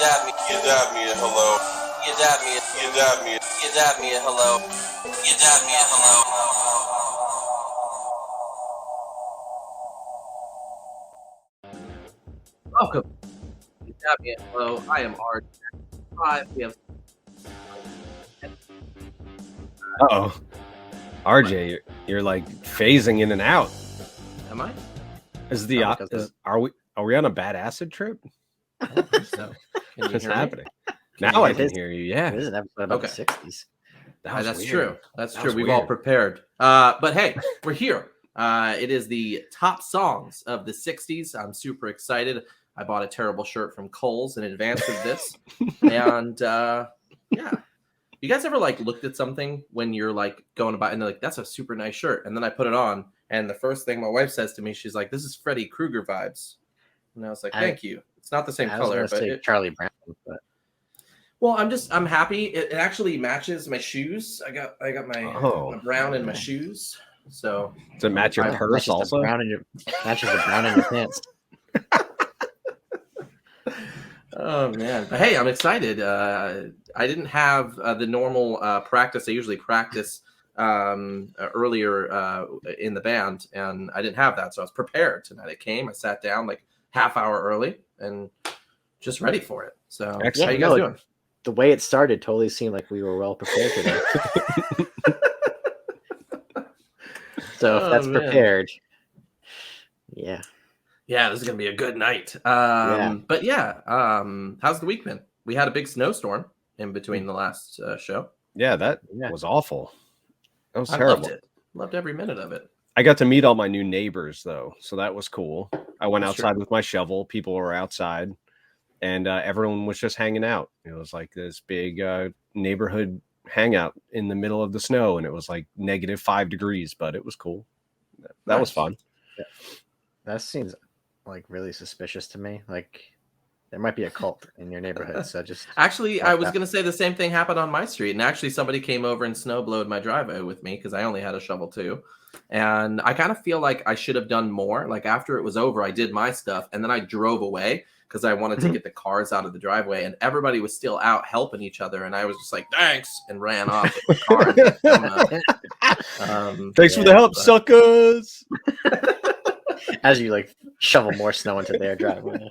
You dab me a hello. You dab me a hello. You dab me a hello. Welcome. You dab me a hello. I am RJ5. We have. Uh-oh. RJ, you're like phasing in and out. Am I? Are we on a bad acid trip? I don't think so. Can you What's hear me? happening? Now I can hear you. It Yeah, is an episode about Okay. the 60s. That's weird. true. That's That true. was We've weird. all prepared. But hey, we're here. It is the top songs of the 60s. I'm super excited. I bought a terrible shirt from Kohl's in advance of this. And yeah. You guys ever like looked at something when you're like going about and they're like, that's a super nice shirt. And then I put it on. And the first thing my wife says to me, she's like, this is Freddie Krueger vibes. And I was like, thank you. It's not the same color, was but gonna say Charlie Brown, but well, I'm happy. It actually matches my shoes. I got my brown in my shoes. So Does it match your purse matches also? the brown in your pants. oh man, but hey, I'm excited. I didn't have the normal practice. I usually practice earlier in the band, and I didn't have that, so I was prepared tonight. I came, I sat down like half hour early, and just ready for it. So Excellent. how you guys doing? The way it started totally seemed like we were well prepared today. So if that's man. prepared, yeah. Yeah, this is gonna be a good night. Yeah. But yeah, how's the week been? We had a big snowstorm in between the last show. Yeah, that Yeah. was awful. That was I terrible. loved it. Loved every minute of it. I got to meet all my new neighbors though, so that was cool. I went That's outside true. with my shovel. People were outside, and everyone was just hanging out. It was like this big neighborhood hangout in the middle of the snow, and it was like -5 degrees, but it was cool. That was Nice. fun. That seems like really suspicious to me. Like there might be a cult in your neighborhood. So just Actually, Like I was that. going to say the same thing happened on my street. And actually, somebody came over and snowblowed my driveway with me because I only had a shovel too. And I kind of feel like I should have done more. Like after it was over, I did my stuff and then I drove away because I wanted to get the cars out of the driveway. And everybody was still out helping each other. And I was just like, thanks, and ran off with my car. Thanks for the help, suckers. as you like shovel more snow into their driveway.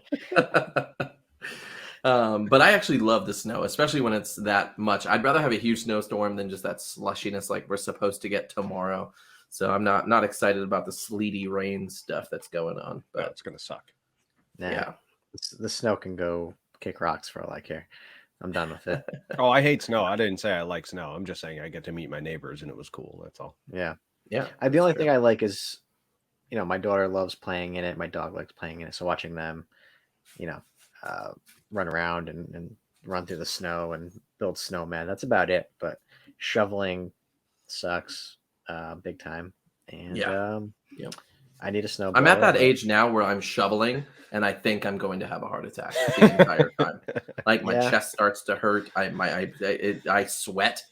But I actually love the snow, especially when it's that much. I'd rather have a huge snowstorm than just that slushiness like we're supposed to get tomorrow. So I'm not excited about the sleety rain stuff that's going on. But That's gonna suck. Nah, yeah. the snow can go kick rocks for all I care. I'm done with it. Oh, I hate snow. I didn't say I like snow. I'm just saying I get to meet my neighbors, and it was cool. That's all. Yeah. Yeah. The only thing I like is, my daughter loves playing in it. My dog likes playing in it. So watching them, run around and run through the snow and build snowmen. That's about it. But shoveling sucks big time. And Yep. I need a snowblower. I'm at that age now where I'm shoveling and I think I'm going to have a heart attack the entire time. Like my Yeah. chest starts to hurt. I sweat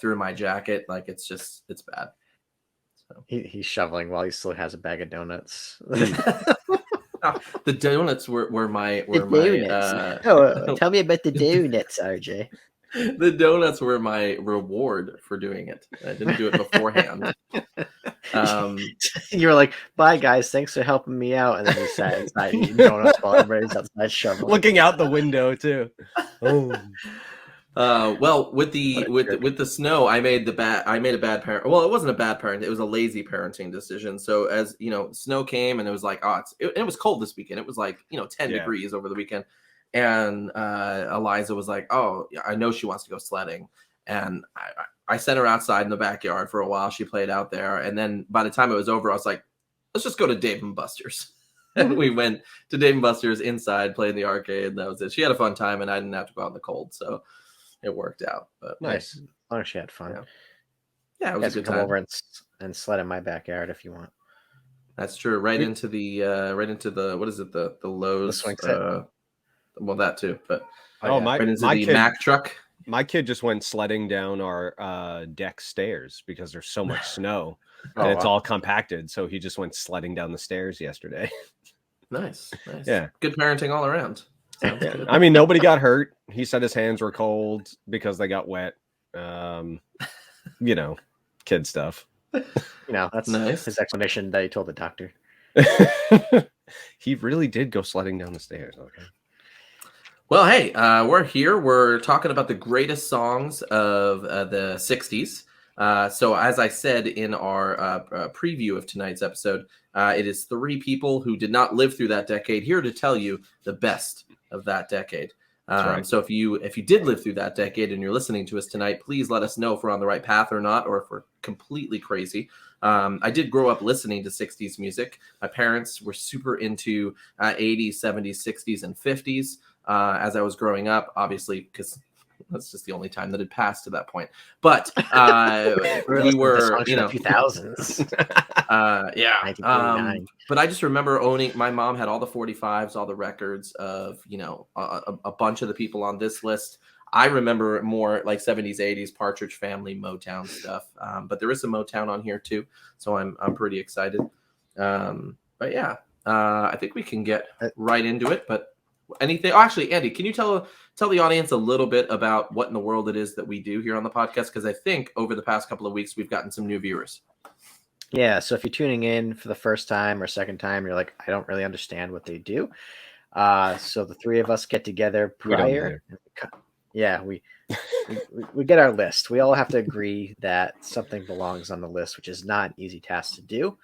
through my jacket. Like it's bad. So. He's shoveling while he still has a bag of donuts. The donuts were my donuts. Tell me about the donuts, RJ. The donuts were my reward for doing it. I didn't do it beforehand. You were like, "Bye, guys. Thanks for helping me out." And then you sat inside eating donuts while everybody's outside shoveling. Looking out the window too. Oh. Well, with the snow, I made a bad parent. Well, it wasn't a bad parent. It was a lazy parenting decision. So as snow came and it was like, it was cold this weekend. It was like 10 degrees over the weekend. And Eliza was like, oh, I know she wants to go sledding. And I sent her outside in the backyard for a while. She played out there. And then by the time it was over, I was like, let's just go to Dave & Buster's. And we went to Dave & Buster's inside, played in the arcade. And that was it. She had a fun time and I didn't have to go out in the cold. So it worked out. But Nice. As long as she had fun. Yeah, it was a good come time. over and sled in my backyard if you want. That's true. Right into the what is it? The Lowe's. The swing set. Well, that too. But My right into the kid, Mack truck. My kid just went sledding down our deck stairs because there's so much snow and it's all compacted. So he just went sledding down the stairs yesterday. Nice. Yeah. Good parenting all around. Sounds Yeah. good. I mean, nobody got hurt. He said his hands were cold because they got wet. You know, kid stuff. That's Nice. his explanation that he told the doctor. He really did go sledding down the stairs. Okay. Well, hey, we're here. We're talking about the greatest songs of the 60s. So as I said in our preview of tonight's episode, it is three people who did not live through that decade here to tell you the best of that decade. Right. So if you did live through that decade and you're listening to us tonight, please let us know if we're on the right path or not, or if we're completely crazy. I did grow up listening to 60s music. My parents were super into 80s, 70s, 60s, and 50s as I was growing up, obviously, because that's just the only time that had passed to that point. But we were, 2000s. yeah. 1949. But I just remember my mom had all the 45s, all the records of, a bunch of the people on this list. I remember more like 70s, 80s, Partridge Family, Motown stuff. But there is some Motown on here too. So I'm pretty excited. But yeah, I think we can get right into it. But anything? Oh, actually, Andy, can you tell the audience a little bit about what in the world it is that we do here on the podcast? Because I think over the past couple of weeks, we've gotten some new viewers. Yeah, so if you're tuning in for the first time or second time, you're like, I don't really understand what they do. So the three of us get together prior. We get our list. We all have to agree that something belongs on the list, which is not an easy task to do.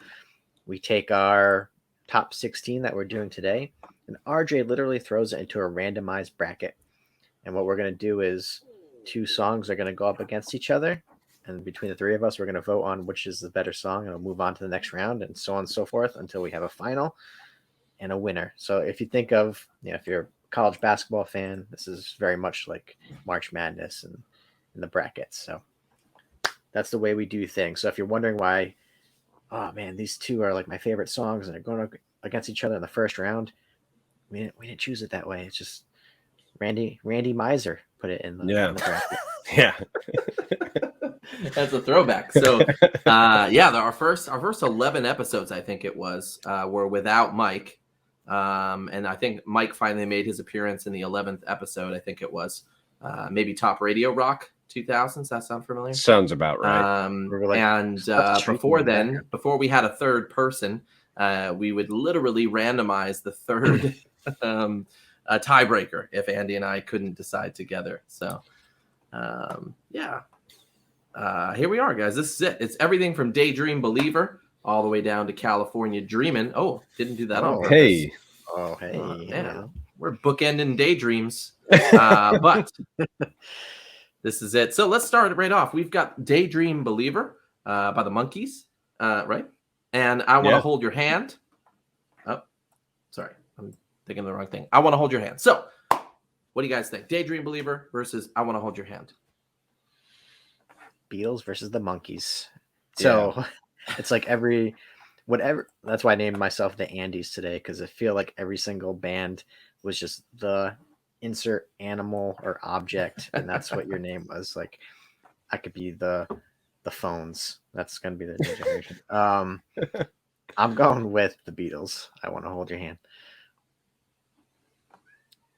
We take our top 16 that we're doing today, and RJ literally throws it into a randomized bracket. And what we're going to do is two songs are going to go up against each other. And between the three of us, we're going to vote on which is the better song, and we'll move on to the next round, and so on and so forth until we have a final and a winner. So if you think of, if you're a college basketball fan, this is very much like March Madness and the brackets. So that's the way we do things. So if you're wondering why, oh man, these two are like my favorite songs and they're going against each other in the first round, we didn't choose it that way. It's just Randy Miser put it in the bracket. Yeah. That's a throwback. So, our first 11 episodes, I think it was, were without Mike. And I think Mike finally made his appearance in the 11th episode. I think it was maybe Top Radio Rock 2000s. That sound familiar? Sounds about right. Before then, before we had a third person, we would literally randomize the third tiebreaker if Andy and I couldn't decide together. So, here we are, guys. This is it. It's everything from Daydream Believer all the way down to California Dreamin'. Oh, didn't do that on purpose. Hey. Oh, hey. Yeah. We're bookending daydreams. But this is it. So let's start right off. We've got Daydream Believer by the Monkees, right? And I Want to Hold Your Hand. Oh, sorry. I'm thinking of the wrong thing. I Want to Hold Your Hand. So what do you guys think? Daydream Believer versus I Want to Hold Your Hand. Beatles versus the Monkees. So it's like whatever. That's why I named myself the Andes today, because I feel like every single band was just the insert animal or object, and that's what your name was. Like I could be the Phones. That's gonna be the new generation. I'm going with the Beatles. I Want to Hold Your Hand.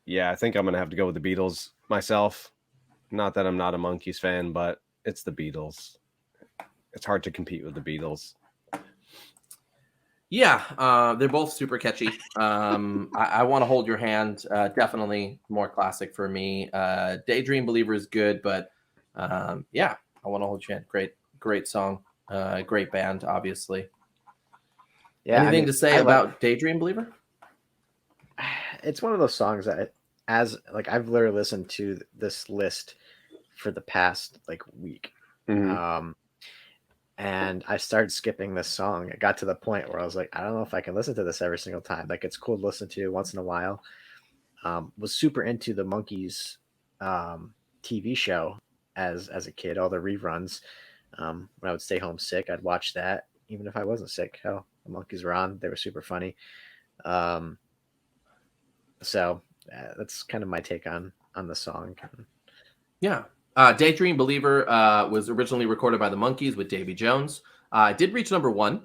Yeah, I think I'm gonna have to go with the Beatles myself. Not that I'm not a Monkees fan, but it's the Beatles. It's hard to compete with the Beatles. Yeah, they're both super catchy. I Want to Hold Your Hand, definitely more classic for me. Daydream Believer is good, but I Want to Hold Your Hand. Great song. Great band, obviously. Yeah. Anything to say about Daydream Believer? It's one of those songs that I've literally listened to this list for the past week. Mm-hmm. And I started skipping this song. It got to the point where I was like, I don't know if I can listen to this every single time. Like, it's cool to listen to once in a while. Was super into the Monkees TV show as a kid, all the reruns. When I would stay home sick, I'd watch that. Even if I wasn't sick, hell, the Monkees were on. They were super funny. So that's kind of my take on the song. Yeah. Daydream Believer was originally recorded by the Monkees with Davy Jones. It did reach number 1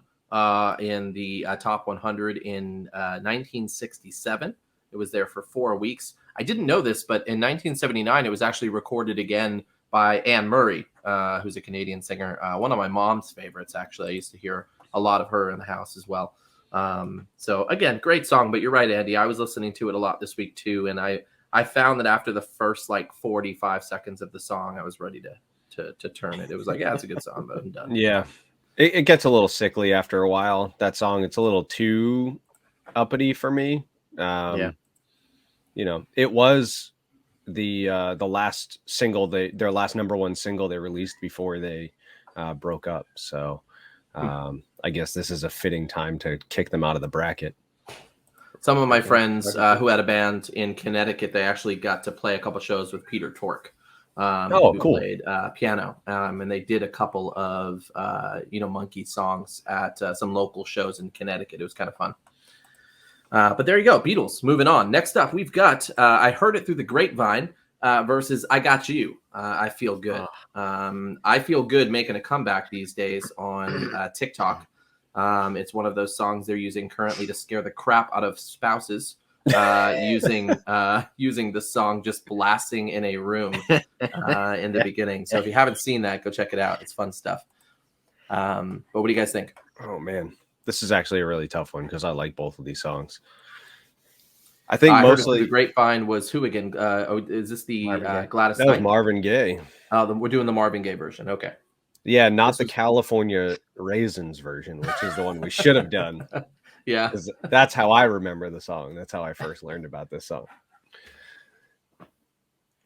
in the top 100 in 1967. It was there for 4 weeks. I didn't know this, but in 1979, it was actually recorded again by Anne Murray, who's a Canadian singer. One of my mom's favorites, actually. I used to hear a lot of her in the house as well. So again, great song, but you're right, Andy. I was listening to it a lot this week too, and I found that after the first like 45 seconds of the song, I was ready to turn it. It was like, yeah, it's a good song, but I'm done. Yeah, it gets a little sickly after a while. That song, it's a little too uppity for me. Yeah. You know, it was the last single, their last number one single they released before they broke up. So I guess this is a fitting time to kick them out of the bracket. Some of my friends who had a band in Connecticut, they actually got to play a couple shows with Peter Tork, who cool. played piano, and they did a couple of Monkey songs at some local shows in Connecticut. It was kind of fun. But there you go, Beatles. Moving on. Next up, we've got I Heard It Through the Grapevine versus I Got You. I Feel Good. I Feel Good making a comeback these days on TikTok. It's one of those songs they're using currently to scare the crap out of spouses, using the song just blasting in a room in the beginning. So if you haven't seen that, go check it out. It's fun stuff. But what do you guys think? Oh, man. This is actually a really tough one because I like both of these songs. I think mostly the Grapevine was who again? Is this the Gladys? That was Marvin Gaye. We're doing the Marvin Gaye version. Okay. Yeah, not the California Raisins version, which is the one we should have done. Yeah, that's how I remember the song. That's how I first learned about this song.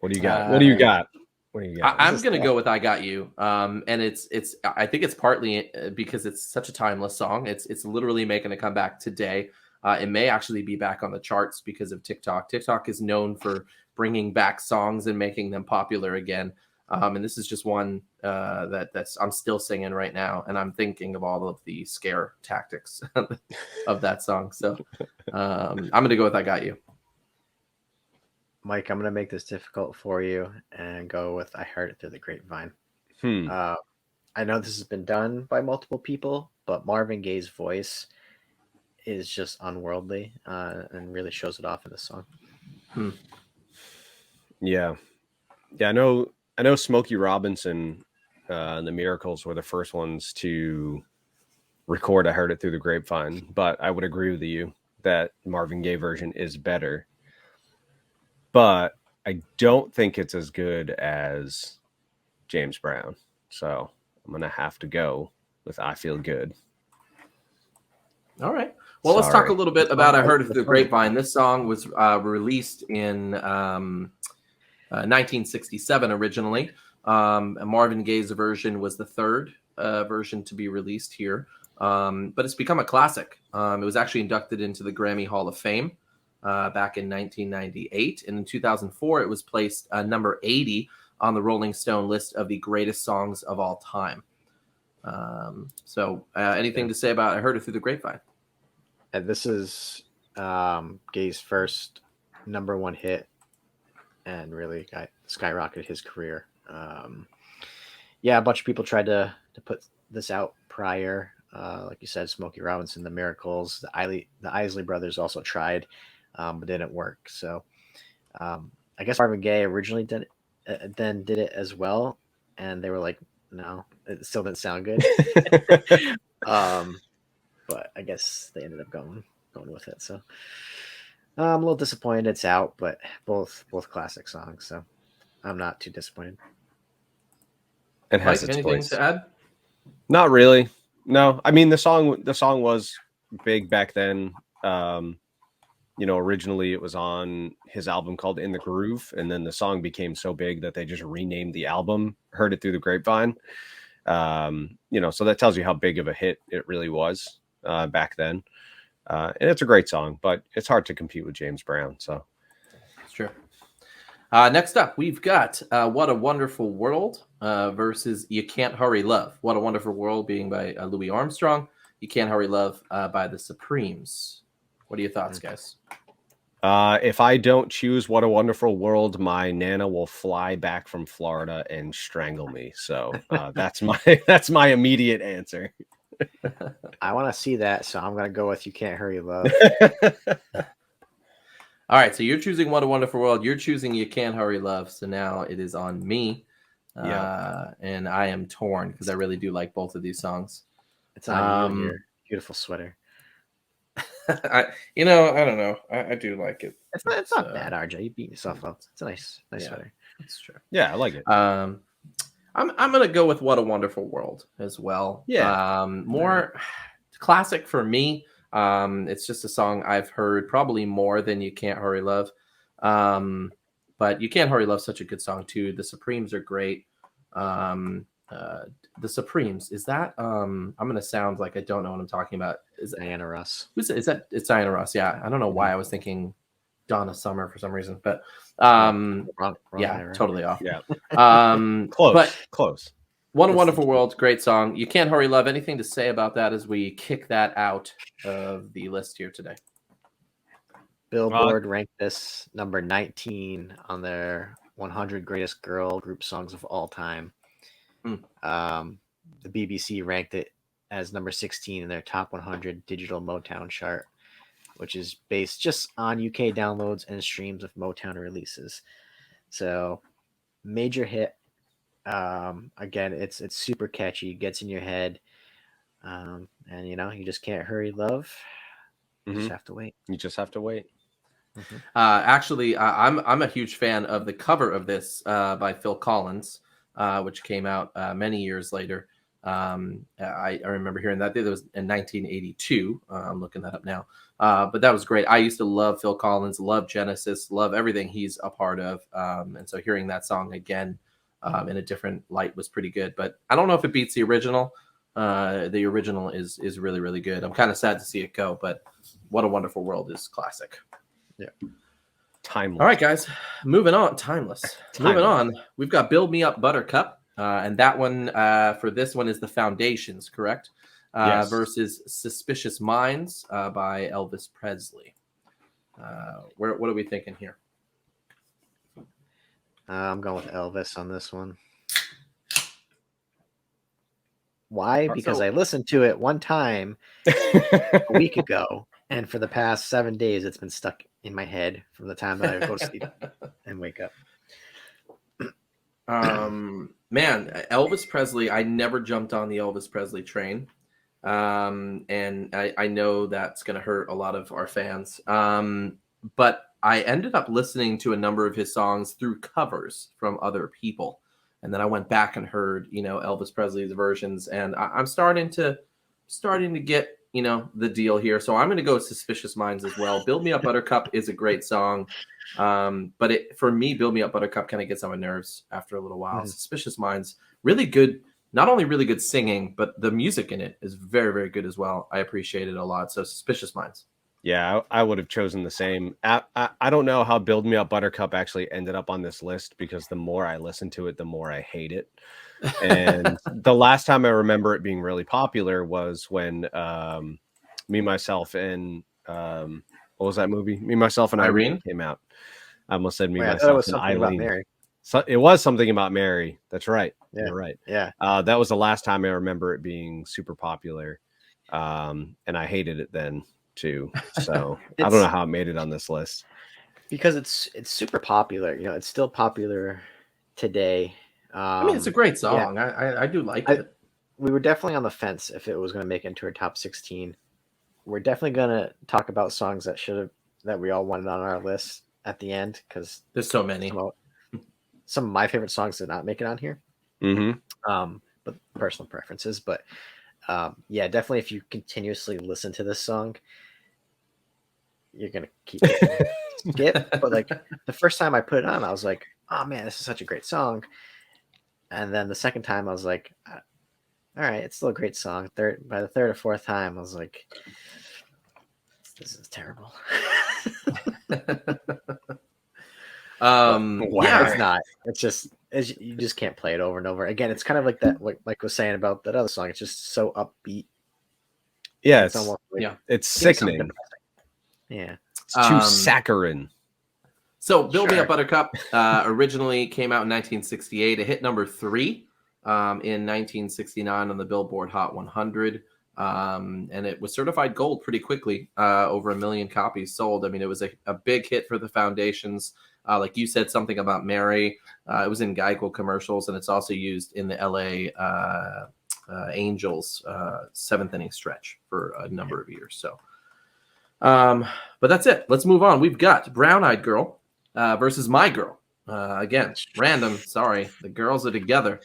What do you got? What do you got? I'm gonna go with I Got You. And it's I think it's partly because it's such a timeless song. It's literally making a comeback today. It may actually be back on the charts because of TikTok. TikTok is known for bringing back songs and making them popular again. And this is just one that's I'm still singing right now, and I'm thinking of all of the scare tactics of that song. So I'm gonna go with I Got You. Mike, I'm going to make this difficult for you and go with I Heard It Through the Grapevine. I know this has been done by multiple people, but Marvin Gaye's voice is just unworldly and really shows it off in the song. Yeah. I know Smokey Robinson and the Miracles were the first ones to record I Heard It Through the Grapevine, but I would agree with you that Marvin Gaye version is better. But I don't think it's as good as James Brown. So I'm going to have to go with I Feel Good. All right. Well, let's talk a little bit about I Heard It Through the Grapevine. This song was released in 1967 originally. Marvin Gaye's version was the third version to be released here. But it's become a classic. It was actually inducted into the Grammy Hall of Fame back in 1998. And in 2004, it was placed number 80 on the Rolling Stone list of the greatest songs of all time. So anything to say about I Heard It Through the Grapevine? And this is Gaye's first number one hit and really skyrocketed his career. A bunch of people tried to put this out prior. Like you said, Smokey Robinson, the Miracles, the Isley Brothers also tried, but didn't work. So I guess Marvin Gaye originally did it as well, and they were like, no, it still didn't sound good. But I guess they ended up going with it. So I'm a little disappointed it's out, but both classic songs, so I'm not too disappointed. It has Mike, its anything place. to add? Not really. No, I mean the song was big back then. Originally it was on his album called In the Groove, and then the song became so big that they just renamed the album Heard It Through the Grapevine. So that tells you how big of a hit it really was back then. And it's a great song, but it's hard to compete with James Brown. So it's true. Next up, we've got What a Wonderful World versus You Can't Hurry Love. What a Wonderful World being by Louis Armstrong. You Can't Hurry Love by the Supremes. What are your thoughts, guys? If I don't choose What a Wonderful World, my Nana will fly back from Florida and strangle me. So that's my immediate answer. I want to see that, so I'm going to go with You Can't Hurry Love. All right, so you're choosing What a Wonderful World. You're choosing You Can't Hurry Love. So now it is on me. And I am torn because I really do like both of these songs. It's on you, your beautiful sweater. I don't know. I do like it. It's not bad, RJ. You beat yourself up. It's a nice sweater. That's true. Yeah, I like it. I'm gonna go with What a Wonderful World as well. Yeah. More classic for me. It's just a song I've heard probably more than You Can't Hurry Love. But You Can't Hurry Love's such a good song too. The Supremes are great. The Supremes, is that I'm gonna sound like I don't know what I'm talking about. Is Diana Ross? Is that? It's Diana Ross. Yeah, I don't know why I was thinking Donna Summer for some reason, but Wrong yeah, era. totally off. Yeah. Close, but close. What a Wonderful World, great song. You Can't Hurry Love. Anything to say about that as we kick that out of the list here today? Billboard ranked this number 19 on their 100 greatest girl group songs of all time. The BBC ranked it as number 16 in their top 100 digital Motown chart, which is based just on UK downloads and streams of Motown releases. So major hit. Again, it's super catchy, gets in your head. And you just can't hurry love. You just have to wait. You just have to wait. Actually, I'm a huge fan of the cover of this by Phil Collins, which came out many years later. I remember hearing that. It was in 1982. I'm looking that up now. But that was great. I used to love Phil Collins, love Genesis, love everything he's a part of. And so hearing that song again in a different light was pretty good. But I don't know if it beats the original. The original is really, really good. I'm kind of sad to see it go, but What a Wonderful World is classic. Yeah. Timeless. All right, guys. Moving on. Timeless. Moving on. We've got Build Me Up Buttercup. And that one for this one is The Foundations, correct? Yes. Versus Suspicious Minds by Elvis Presley. What are we thinking here? I'm going with Elvis on this one. Why? Because I listened to it one time a week ago, and for the past 7 days, it's been stuck in my head from the time that I go to sleep and wake up. Man, Elvis Presley, I never jumped on the Elvis Presley train. And I know that's going to hurt a lot of our fans. But I ended up listening to a number of his songs through covers from other people. And then I went back and heard, Elvis Presley's versions. And I'm starting to get, the deal here. So I'm going to go with Suspicious Minds as well. Build Me Up Buttercup is a great song. But for me, Build Me Up Buttercup kind of gets on my nerves after a little while. Suspicious Minds, really good. Not only really good singing, but the music in it is very, very good as well. I appreciate it a lot. So Suspicious Minds. Yeah, I would have chosen the same. I don't know how Build Me Up Buttercup actually ended up on this list, because the more I listen to it, the more I hate it. And the last time I remember it being really popular was when Me, Myself, and what was that movie? Me, Myself, and Irene came out. I almost said Me, Myself, and Eileen. So it was something about Mary. That's right. Yeah. You're right. Yeah. That was the last time I remember it being super popular. And I hated it then too. So I don't know how it made it on this list. Because it's super popular. It's still popular today. I mean, it's a great song. Yeah. I do like it. We were definitely on the fence if it was going to make it into our top 16. We're definitely going to talk about songs that we all wanted on our list at the end, because there's so many. Some of my favorite songs did not make it on here. But personal preferences. But definitely if you continuously listen to this song, you're gonna keep skip. But like the first time I put it on, I was like, oh man, this is such a great song. And then the second time I was like, all right, it's still a great song. By the third or fourth time, I was like, this is terrible. It's not. It's just you just can't play it over and over again. It's kind of like that, like was saying about that other song. It's just so upbeat. Yeah, it's almost like, it's sickening. Yeah, it's too saccharine. So Build Me Up Buttercup originally came out in 1968. It hit number 3 in 1969 on the Billboard Hot 100. and it was certified gold pretty quickly. Over 1 million copies sold. I mean, it was a big hit for the Foundations. Like you said, something about Mary. It was in Geico commercials, and it's also used in the LA Angels 7th inning stretch for a number of years. So, but that's it. Let's move on. We've got Brown Eyed Girl versus My Girl. Again, random. Sorry, the girls are together.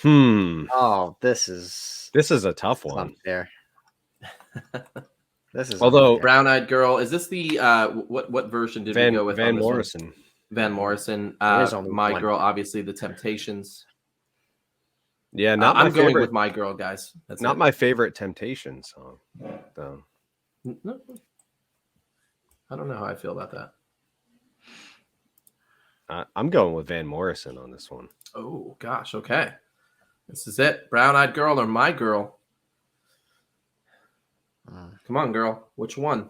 Oh, this is a tough one. Unfair. This is although Brown Eyed Girl. Is this the what version did we go with? Van Morrison. Van Morrison. My one. Girl, obviously the Temptations. Yeah, I'm going with My Girl, guys. That's not my favorite Temptation song, though. No. I don't know how I feel about that. I'm going with Van Morrison on this one. Oh gosh, okay. This is it. Brown Eyed Girl or My Girl? Come on, girl. Which one?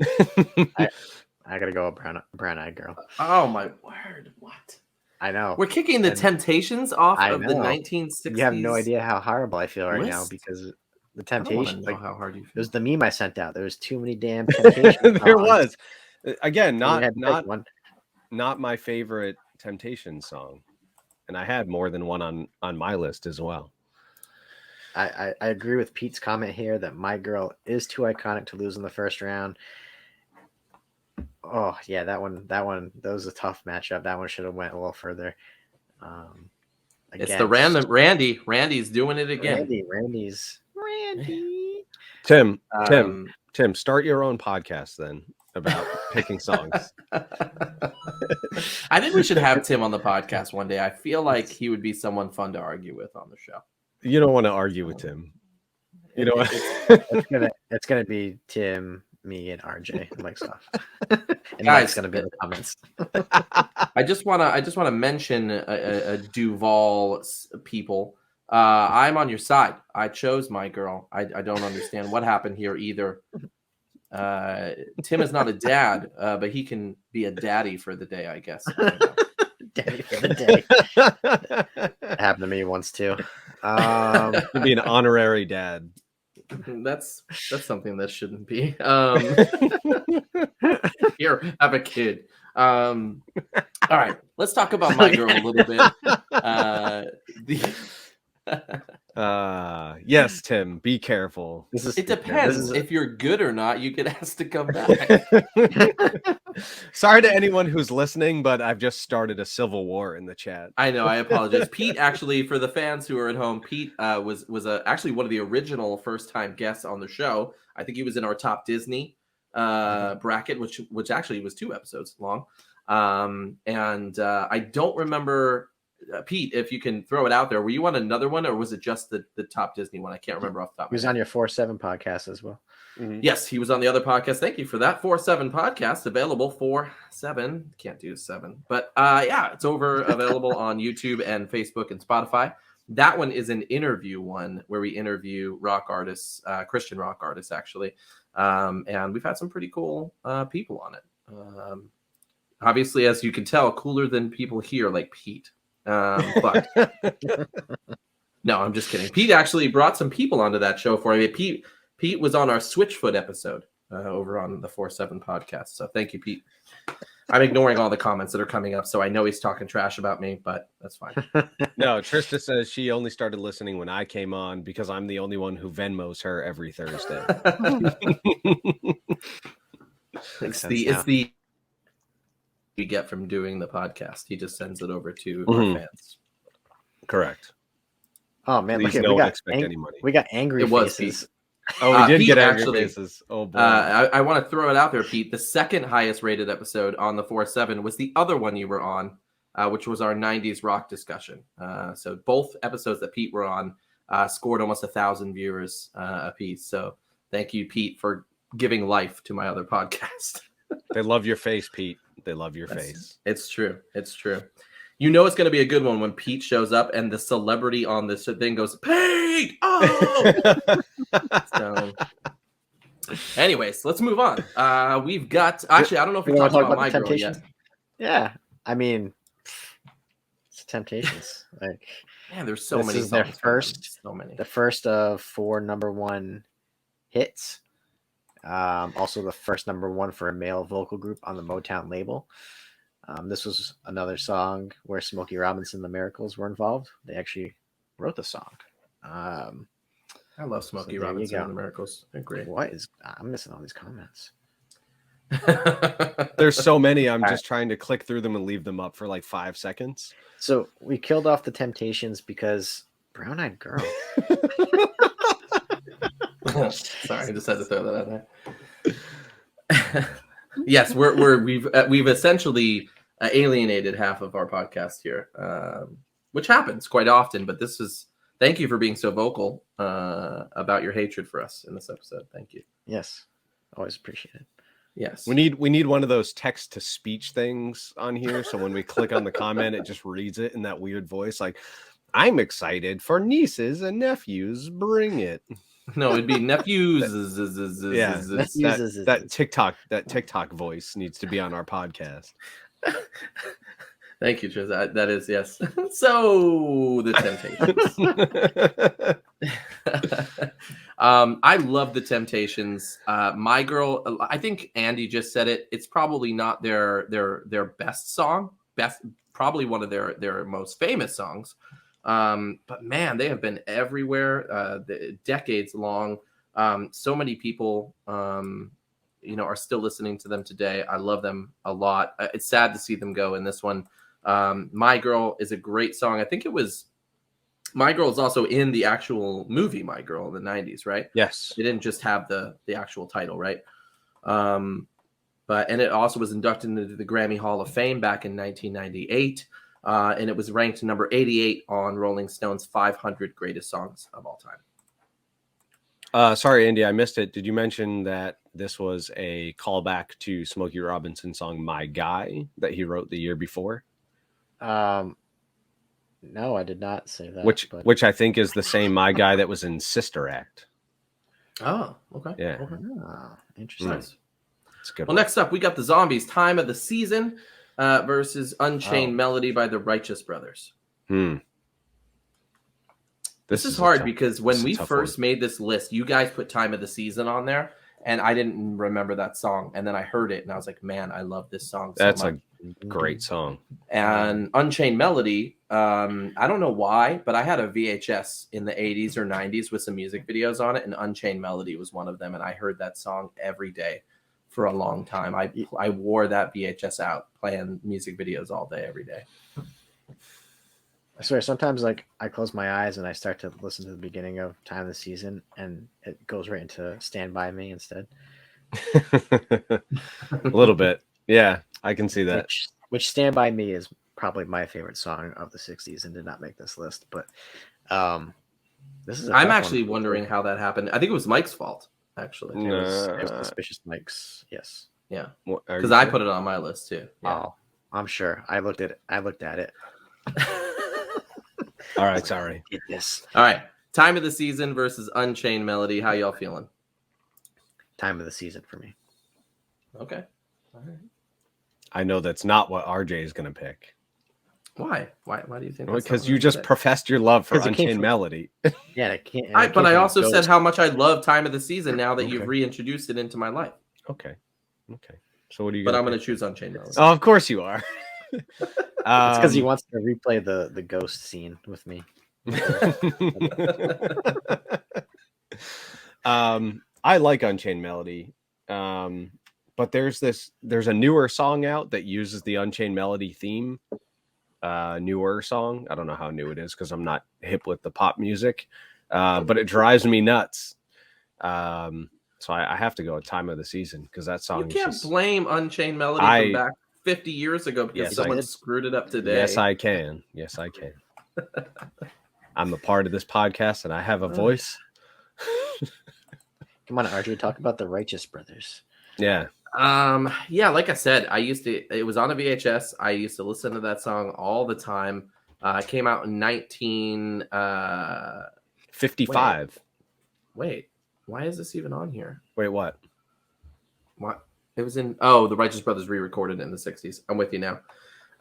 I gotta go with Brown Eyed Girl. Oh my word! What? I know. We're kicking the Temptations off of the 1960s. You have no idea how horrible I feel right now because the Temptations. Like, how hard you feel. It was the meme I sent out. There was too many damn Temptations. There was. Again, not my favorite Temptation song, and I had more than one on my list as well. I agree with Pete's comment here that My Girl is too iconic to lose in the first round. Oh yeah, that one. That was a tough matchup. That one should have went a little further. It's the random Randy. Randy's doing it again. Randy. Tim, start your own podcast then about picking songs. I think we should have Tim on the podcast one day. I feel like he would be someone fun to argue with on the show. You don't want to argue with Tim. You know what? It's gonna be Tim, me, and RJ and Mike's off. And guys, Mike's gonna be in the comments. I just wanna mention a Duval people. I'm on your side. I chose My Girl. I don't understand what happened here either. Tim is not a dad, but he can be a daddy for the day, I guess. Daddy for the day. It happened to me once too. To be an honorary dad. That's something that shouldn't be. Here, have a kid. All right, let's talk about My Girl a little bit. Yes, Tim, be careful. It depends. If you're good or not, you get asked to come back. Sorry to anyone who's listening, but I've just started a civil war in the chat. I know. I apologize. Pete, actually, for the fans who are at home, Pete was actually one of the original first-time guests on the show. I think he was in our top Disney bracket, which actually was 2 episodes long. And I don't remember. Pete, if you can throw it out there, were you on another one, or was it just the top Disney one? I can't remember off the top. He was on your 4-7 podcast as well. Mm-hmm. Yes, he was on the other podcast. Thank you for that. 4-7 podcast available 4-7. Can't do 7, but yeah, it's available on YouTube and Facebook and Spotify. That one is an interview one where we interview rock artists, Christian rock artists actually, and we've had some pretty cool people on it. Obviously, as you can tell, cooler than people here like Pete. But no, I'm just kidding. Pete actually brought some people onto that show for me. Pete was on our Switchfoot episode over on the 4-7 podcast. So thank you, Pete. I'm ignoring all the comments that are coming up, so I know he's talking trash about me, but that's fine. No, Trista says she only started listening when I came on because I'm the only one who Venmos her every Thursday. It's the you get from doing the podcast. He just sends it over to our fans. Correct. Oh man, Please don't expect any money. We got angry faces. Oh, we did Pete, get angry actually, faces. Oh boy. I want to throw it out there, Pete. The second highest rated episode on the 4-7 was the other one you were on, which was our 90s rock discussion. So both episodes that Pete were on scored almost 1,000 viewers apiece. So thank you, Pete, for giving life to my other podcast. They love your face, Pete. They love your face. It's true. It's true. You know it's going to be a good one when Pete shows up and the celebrity on this thing goes, Pete! Oh! So, anyways, let's move on. We've got... Actually, I don't know if we talked about My Girl yet. Yeah. I mean, it's Temptations. Like, man, there's so many songs. The first of 4 number 1 hits. Also the first #1 for a male vocal group on the Motown label. This was another song where Smokey Robinson and the Miracles were involved. They actually wrote the song. I love Smokey Robinson and the Miracles. I agree. I'm missing all these comments. There's so many. I'm just trying to click through them and leave them up for like 5 seconds. So we killed off the Temptations because Brown Eyed Girl. Sorry, I just had to throw that out there. Yes, we've essentially alienated half of our podcast here, which happens quite often. But thank you for being so vocal about your hatred for us in this episode. Thank you. Yes, always appreciate it. Yes, we need one of those text to speech things on here, so when we click on the comment, it just reads it in that weird voice, like, "I'm excited for nieces and nephews. Bring it." No, it'd be nephews. Yeah, that TikTok voice needs to be on our podcast. Thank you, Triz. That is, yes. So the Temptations. I love the Temptations. My Girl. I think Andy just said it. It's probably not their best song. Probably one of their most famous songs. But man, they have been everywhere, decades long. So many people, are still listening to them today. I love them a lot. It's sad to see them go in this one. My Girl is a great song. I think My Girl is also in the actual movie My Girl in the 90s, right? Yes. It didn't just have the actual title, right? And it also was inducted into the Grammy Hall of Fame back in 1998. And it was ranked number 88 on Rolling Stone's 500 greatest songs of all time. Sorry, Andy, I missed it. Did you mention that this was a callback to Smokey Robinson's song "My Guy" that he wrote the year before? No, I did not say that. Which I think is the same "My Guy" that was in Sister Act. Oh, okay. Yeah. Okay. Interesting. Nice. It's good. Well, next up, we got the Zombies' "Time of the Season" versus "Unchained Melody" by the Righteous Brothers. This is hard because when we first made this list, you guys put "Time of the Season" on there, and I didn't remember that song. And then I heard it, and I was like, man, I love this song so much. That's a great song. And Unchained Melody, I don't know why, but I had a VHS in the 80s or 90s with some music videos on it, and Unchained Melody was one of them. And I heard that song every day for a long time. I wore that VHS out playing music videos all day, every day. I swear, sometimes like I close my eyes and I start to listen to the beginning of "Time of the Season" and it goes right into "Stand By Me" instead. A little bit. Yeah, I can see that. Which "Stand By Me" is probably my favorite song of the 60s and did not make this list. But this is I'm actually wondering how that happened. I think it was Mike's fault, actually. It was Suspicious Mike's. Yes. Yeah. Because I put it on my list too. Yeah. Oh, I'm sure. I looked at it. All right, sorry. Get this. All right. "Time of the Season" versus "Unchained Melody." How y'all feeling? "Time of the Season" for me. Okay. All right. I know that's not what RJ is going to pick. Why? Why do you think? Because you just professed your love for Unchained Melody. Yeah, I can't. But I also said how much I love "Time of the Season" now that you've reintroduced it into my life. Okay. So what do you? But I'm going to choose Unchained Melody. Oh, of course you are. It's because he wants to replay the ghost scene with me. I like Unchained Melody, but there's a newer song out that uses the Unchained Melody theme. Newer song. I don't know how new it is because I'm not hip with the pop music, but it drives me nuts. So I have to go with "Time of the Season" because that song. You can't blame Unchained Melody from back 50 years ago because someone screwed it up today. Yes, I can. I'm a part of this podcast and I have a voice. Come on, RJ, talk about the Righteous Brothers. Yeah. Yeah, like I said, it was on a VHS. I used to listen to that song all the time. It came out in 1955. Wait, why is this even on here? Wait, what? What? It was in, the Righteous Brothers re-recorded it in the 60s. I'm with you now.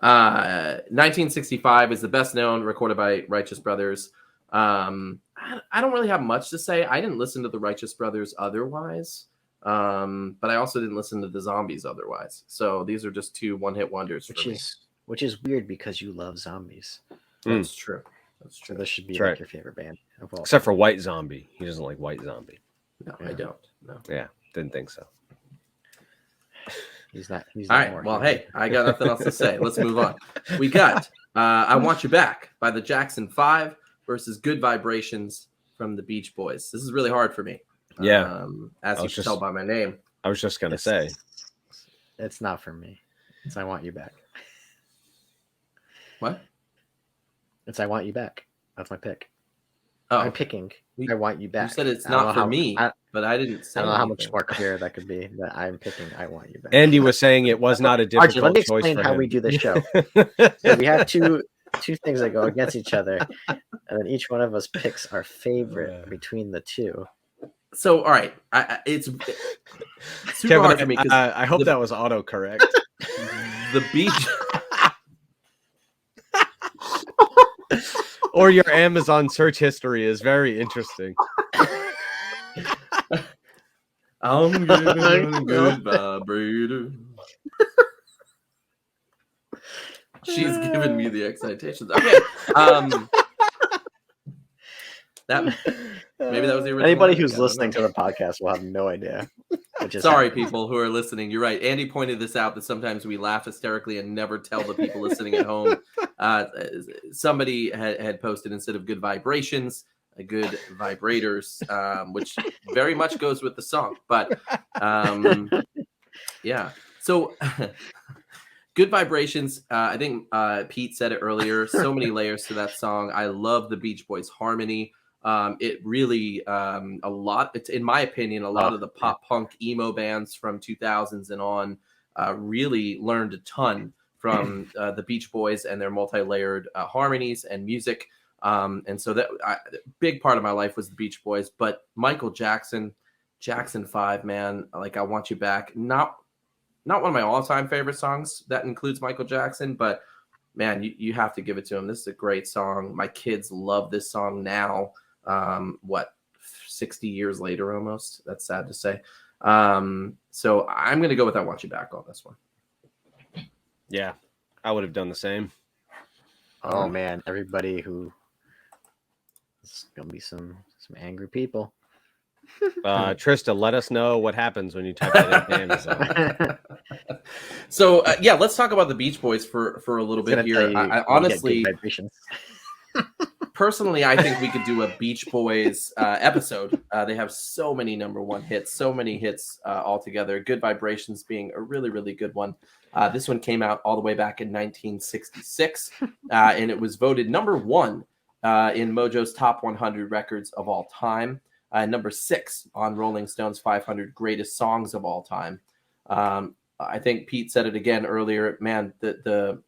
1965 is the best known, recorded by Righteous Brothers. I I don't really have much to say. I didn't listen to the Righteous Brothers otherwise, but I also didn't listen to the Zombies otherwise. So these are just two one-hit wonders for me. Which is weird because you love Zombies. That's true. That's So true. this should be That's like your favorite band of all Except time. for White Zombie. He doesn't like White Zombie. No, I don't. No. Yeah, didn't think so. He's not All right. more Well, human. hey, I got nothing else to say. Let's move on. We got I Want You Back by the Jackson 5 versus Good Vibrations from the Beach Boys. This is really hard for me. Yeah. As you can tell by my name. I was just going to say. It's not for me. It's I Want You Back. What? It's I Want You Back. That's my pick. Oh, I'm picking I Want You Back. You said it's not for me, but I didn't say I don't know how much anything. more clear that could be that I'm picking I Want You Back. Andy was saying it was not a difficult Archie, let me choice explain for how him. we do this show. So we have two things that go against each other, and then each one of us picks our favorite between the two. So, all right, it's super hard for me because I hope that was autocorrect. the Beach. Or your Amazon search history is very interesting. I'm getting a good vibrator. She's giving me the excitations. Okay. That maybe that was the original. Anybody line. who's I don't listening know. to the podcast will have no idea. Sorry, people who are listening. You're right. Andy pointed this out that sometimes we laugh hysterically and never tell the people listening at home. Somebody had posted instead of good vibrations, good vibrators, which very much goes with the song. But yeah. So good vibrations. I think Pete said it earlier. So many layers to that song. I love the Beach Boys harmony. It really a lot. It's in my opinion, a lot of the pop punk emo bands from 2000s and on really learned a ton from the Beach Boys and their multi-layered harmonies and music. And so that big part of my life was the Beach Boys. But Michael Jackson 5, man, like I Want You Back. Not one of my all-time favorite songs that includes Michael Jackson, but man, you have to give it to him. This is a great song. My kids love this song now. 60 years later almost. That's sad to say. So I'm going to go with I Want You Back on this one. Yeah, I would have done the same. Oh man, everybody who it's gonna be some angry people. Trista, let us know what happens when you type that in Amazon. So yeah, let's talk about the Beach Boys for a little bit here. I honestly, personally, I think we could do a Beach Boys episode. They have so many number one hits, so many hits altogether. Good Vibrations being a really, really good one. This one came out all the way back in 1966, and it was voted number one in Mojo's Top 100 Records of All Time. Number 6 on Rolling Stone's 500 Greatest Songs of All Time. I think Pete said it again earlier. Man, the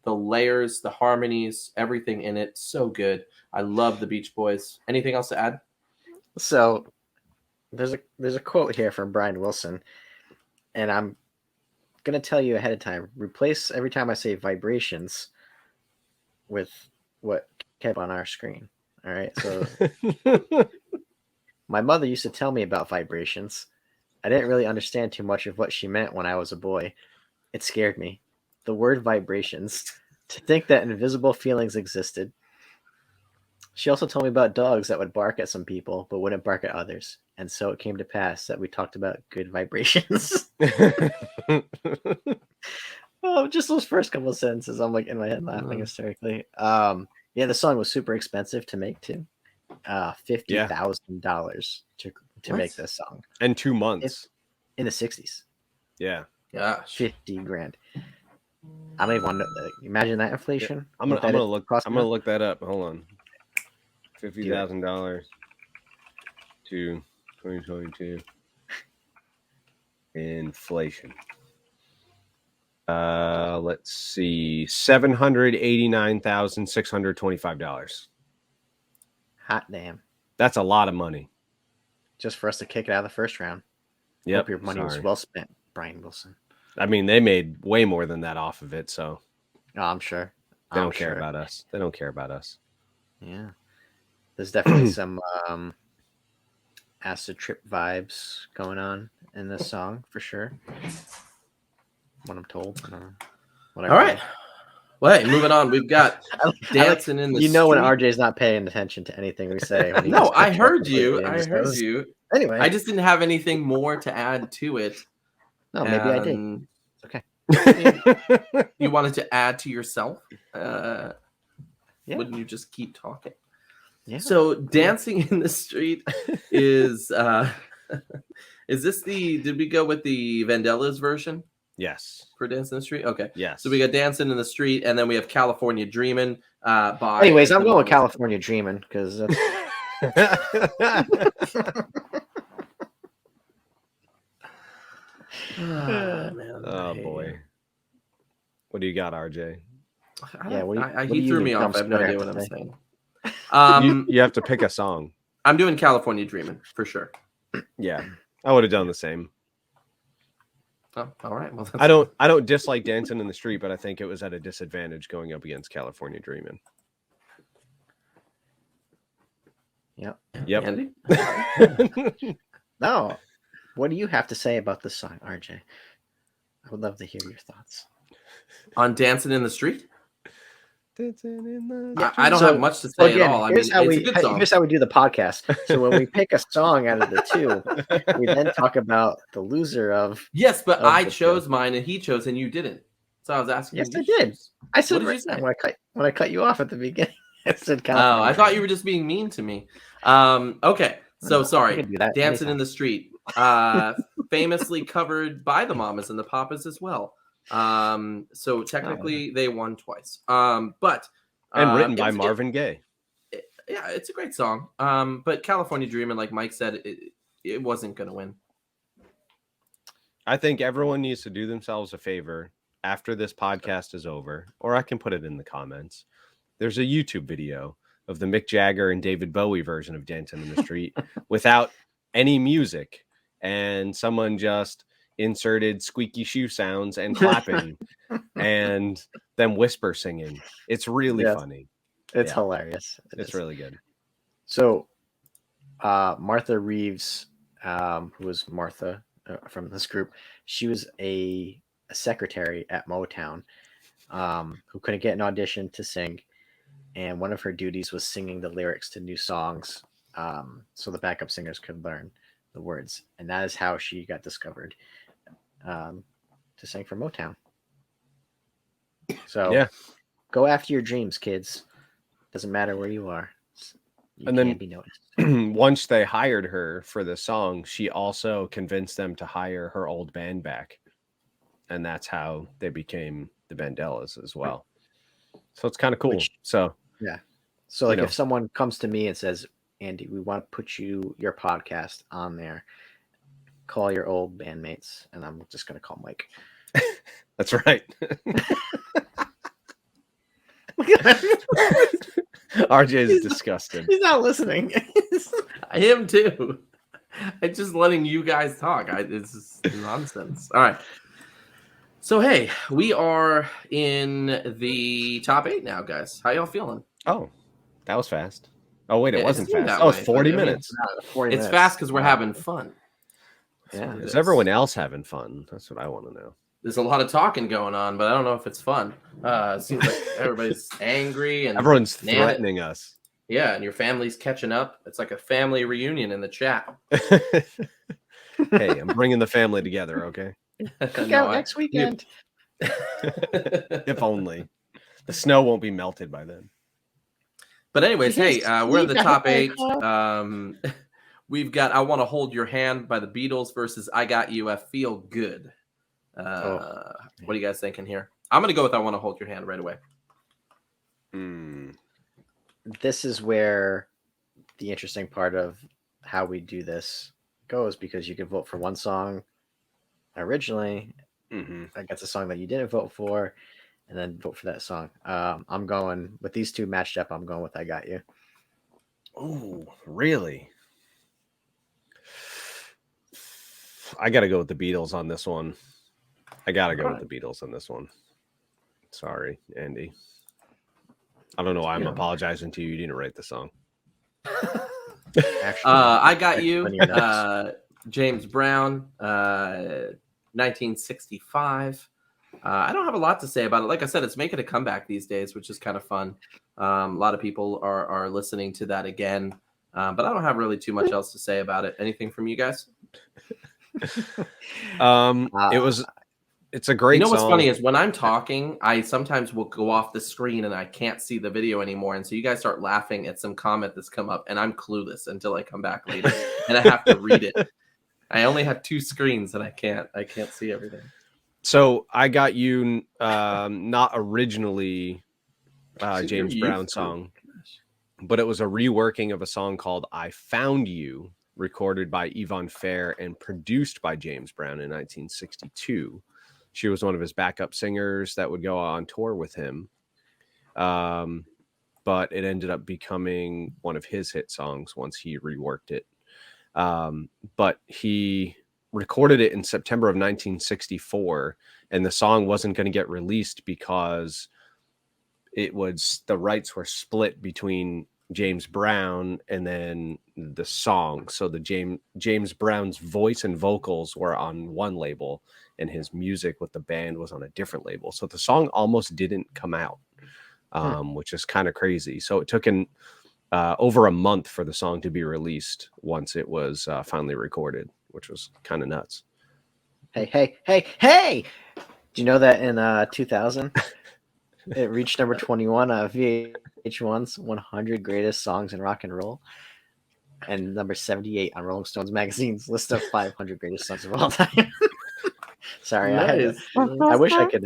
layers, the harmonies, everything in it, so good. I love the Beach Boys. Anything else to add? So there's a quote here from Brian Wilson, and I'm gonna tell you ahead of time. Replace every time I say vibrations with what kept on our screen. All right. So my mother used to tell me about vibrations. I didn't really understand too much of what she meant when I was a boy. It scared me. The word vibrations. To think that invisible feelings existed. She also told me about dogs that would bark at some people but wouldn't bark at others. And so it came to pass that we talked about good vibrations. Oh, just those first couple of sentences, I'm like in my head laughing hysterically. Yeah, the song was super expensive to make too. $50,000 to make this song. And 2 months. In the 60s. Yeah. Gosh. 50 grand. I don't even want to imagine that inflation. I'm gonna look that up. Hold on. $50,000 to 2022 inflation. Let's see, $789,625. Hot damn! That's a lot of money. Just for us to kick it out of the first round. Yep. Hope your money was well spent, Brian Wilson. I mean, they made way more than that off of it, so. Oh, I'm sure. They don't care about us. They don't care about us. Yeah. There's definitely some acid trip vibes going on in this song for sure. What I'm told. I don't know. What I All right. read. Well, hey, moving on. We've got Dancing in the You know when Street. RJ's not paying attention to anything we say. When he No, just I cuts you off heard you. completely and I just heard goes, you. Anyway, I just didn't have anything more to add to it. no, maybe I did. And It's okay. you wanted to add to yourself. Yeah. Wouldn't you just keep talking? Yeah. So Dancing in the Street is this did we go with the Vandellas version Yes. for Dancing in the Street? Okay. Yes. So we got Dancing in the Street, and then we have California Dreamin' by Anyways, I'm the going with Mamas. California Dreamin' because that's Man, Oh boy. What do you got, RJ? He threw me off. I have no idea what I'm saying. You have to pick a song. I'm doing California Dreamin' for sure. Yeah. I would have done the same. Oh, all right. Well, I don't dislike Dancing in the Street, but I think it was at a disadvantage going up against California Dreamin'. Yep. Andy? No. What do you have to say about this song, RJ? I would love to hear your thoughts. On Dancing in the Street? Dancing in the I don't have much to say at all. I mean, it's a good song. Here's how we do the podcast. So when we pick a song out of the two, we then talk about the loser of. Yes, but I the chose two. mine and he chose and you didn't. So I was asking. Yes, you I to did. choose. I said What did you say? when I cut you off at the beginning. I said Oh, California. I thought you were just being mean to me. Okay, so No, sorry. you can do that Dancing in anytime. the Street, famously covered by the Mamas and the Papas as well. So technically they won twice. But and written by it's- Marvin Gaye. Yeah, it's a great song. But California Dreamin', like Mike said, it wasn't going to win. I think everyone needs to do themselves a favor after this podcast is over, or I can put it in the comments. There's a YouTube video of the Mick Jagger and David Bowie version of Dancing in the Street without any music, and someone just inserted squeaky shoe sounds and clapping and then whisper singing. It's really funny. It's hilarious. It's really good. So Martha Reeves, who was Martha from this group, she was a secretary at Motown who couldn't get an audition to sing. And one of her duties was singing the lyrics to new songs so the backup singers could learn the words. And that is how she got discovered to sing for Motown. So go after your dreams, kids. Doesn't matter where you are. You can't be noticed. Once they hired her for the song, she also convinced them to hire her old band back. And that's how they became the Vandellas as well. So it's kind of cool. So like if someone comes to me and says, Andy, we want to put your podcast on there, call your old bandmates, and I'm just going to call Mike. That's right. RJ is disgusted. He's not listening. I am too. I'm just letting you guys talk. It's just nonsense. All right. So, hey, we are in the top 8 now, guys. How y'all feeling? Oh, that was fast. Oh, wait, it wasn't fast. that Oh, way, 40 but, I mean, minutes. 40 It's minutes. fast because we're having fun. Yeah. Is everyone else having fun? That's what I want to know. There's a lot of talking going on, but I don't know if it's fun. It seems like everybody's angry and everyone's threatening us. Yeah, and your family's catching up. It's like a family reunion in the chat. Hey, I'm bringing the family together, okay? Cook out next weekend. If only. The snow won't be melted by then. But anyways, hey, we're in the top 8. We've got I Want to Hold Your Hand by the Beatles versus I Got You, I Feel Good. What are you guys thinking here? I'm going to go with I Want to Hold Your Hand right away. This is where the interesting part of how we do this goes, because you can vote for one song originally. That's a song that you didn't vote for, and then vote for that song. I'm going with these two matched up. I'm going with I Got You. Oh, really? I got to go with the Beatles on this one. I got to go with the Beatles on this one. Sorry, Andy. I don't know why I'm apologizing to you. You didn't write the song. Actually, I got you, on your notes. James Brown, 1965. I don't have a lot to say about it. Like I said, it's making a comeback these days, which is kind of fun. A lot of people are listening to that again, but I don't have really too much else to say about it. Anything from you guys? It's a great what's song. funny is when I'm talking, I sometimes will go off the screen and I can't see the video anymore. And so you guys start laughing at some comment that's come up, and I'm clueless until I come back later and I have to read it. I only have 2 screens and I can't see everything. So I got you not originally James Brown song, but it was a reworking of a song called I Found You, recorded by Yvonne Fair and produced by James Brown in 1962. She was one of his backup singers that would go on tour with him. But it ended up becoming one of his hit songs once he reworked it. But he recorded it in September of 1964, and the song wasn't going to get released because the rights were split between James Brown and then the song. So the James Brown's voice and vocals were on one label, and his music with the band was on a different label. So the song almost didn't come out, which is kind of crazy. So it took over a month for the song to be released once it was finally recorded, which was kind of nuts. Hey! Do you know that in 2000 it reached number 21 on VH1's 100 Greatest Songs in Rock and Roll, and number 78 on Rolling Stone's magazine's list of 500 greatest songs of all time? Sorry, Nice. I wish I could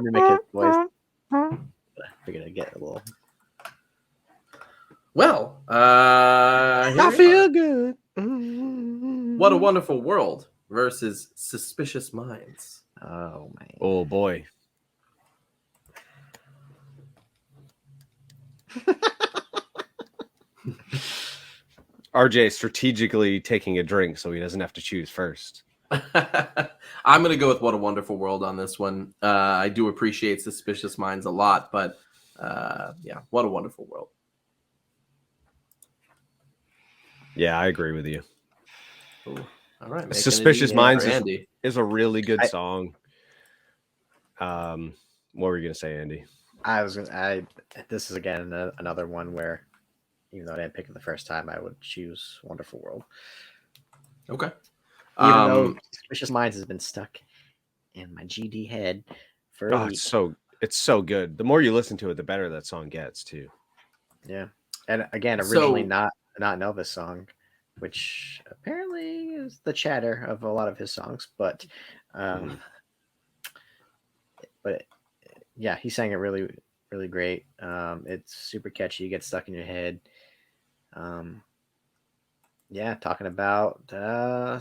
mimic his voice. I figured I'd get a little. Well, I feel good. What a Wonderful World versus Suspicious Minds. Oh man. Oh boy. RJ strategically taking a drink so he doesn't have to choose first. I'm going to go with What a Wonderful World on this one. I do appreciate Suspicious Minds a lot, but yeah, What a Wonderful World. Yeah, I agree with you. Ooh. All right. Suspicious Minds is a really good song. What were you going to say, Andy? This is again another one where, even though I didn't pick it the first time, I would choose Wonderful World. Okay. Even though Suspicious Minds has been stuck in my GD head for a week. It's so good. The more you listen to it, the better that song gets too. Yeah. And again, originally not an Elvis song, which apparently is the chatter of a lot of his songs, but yeah, he sang it really, really great. It's super catchy, gets stuck in your head. Yeah, talking about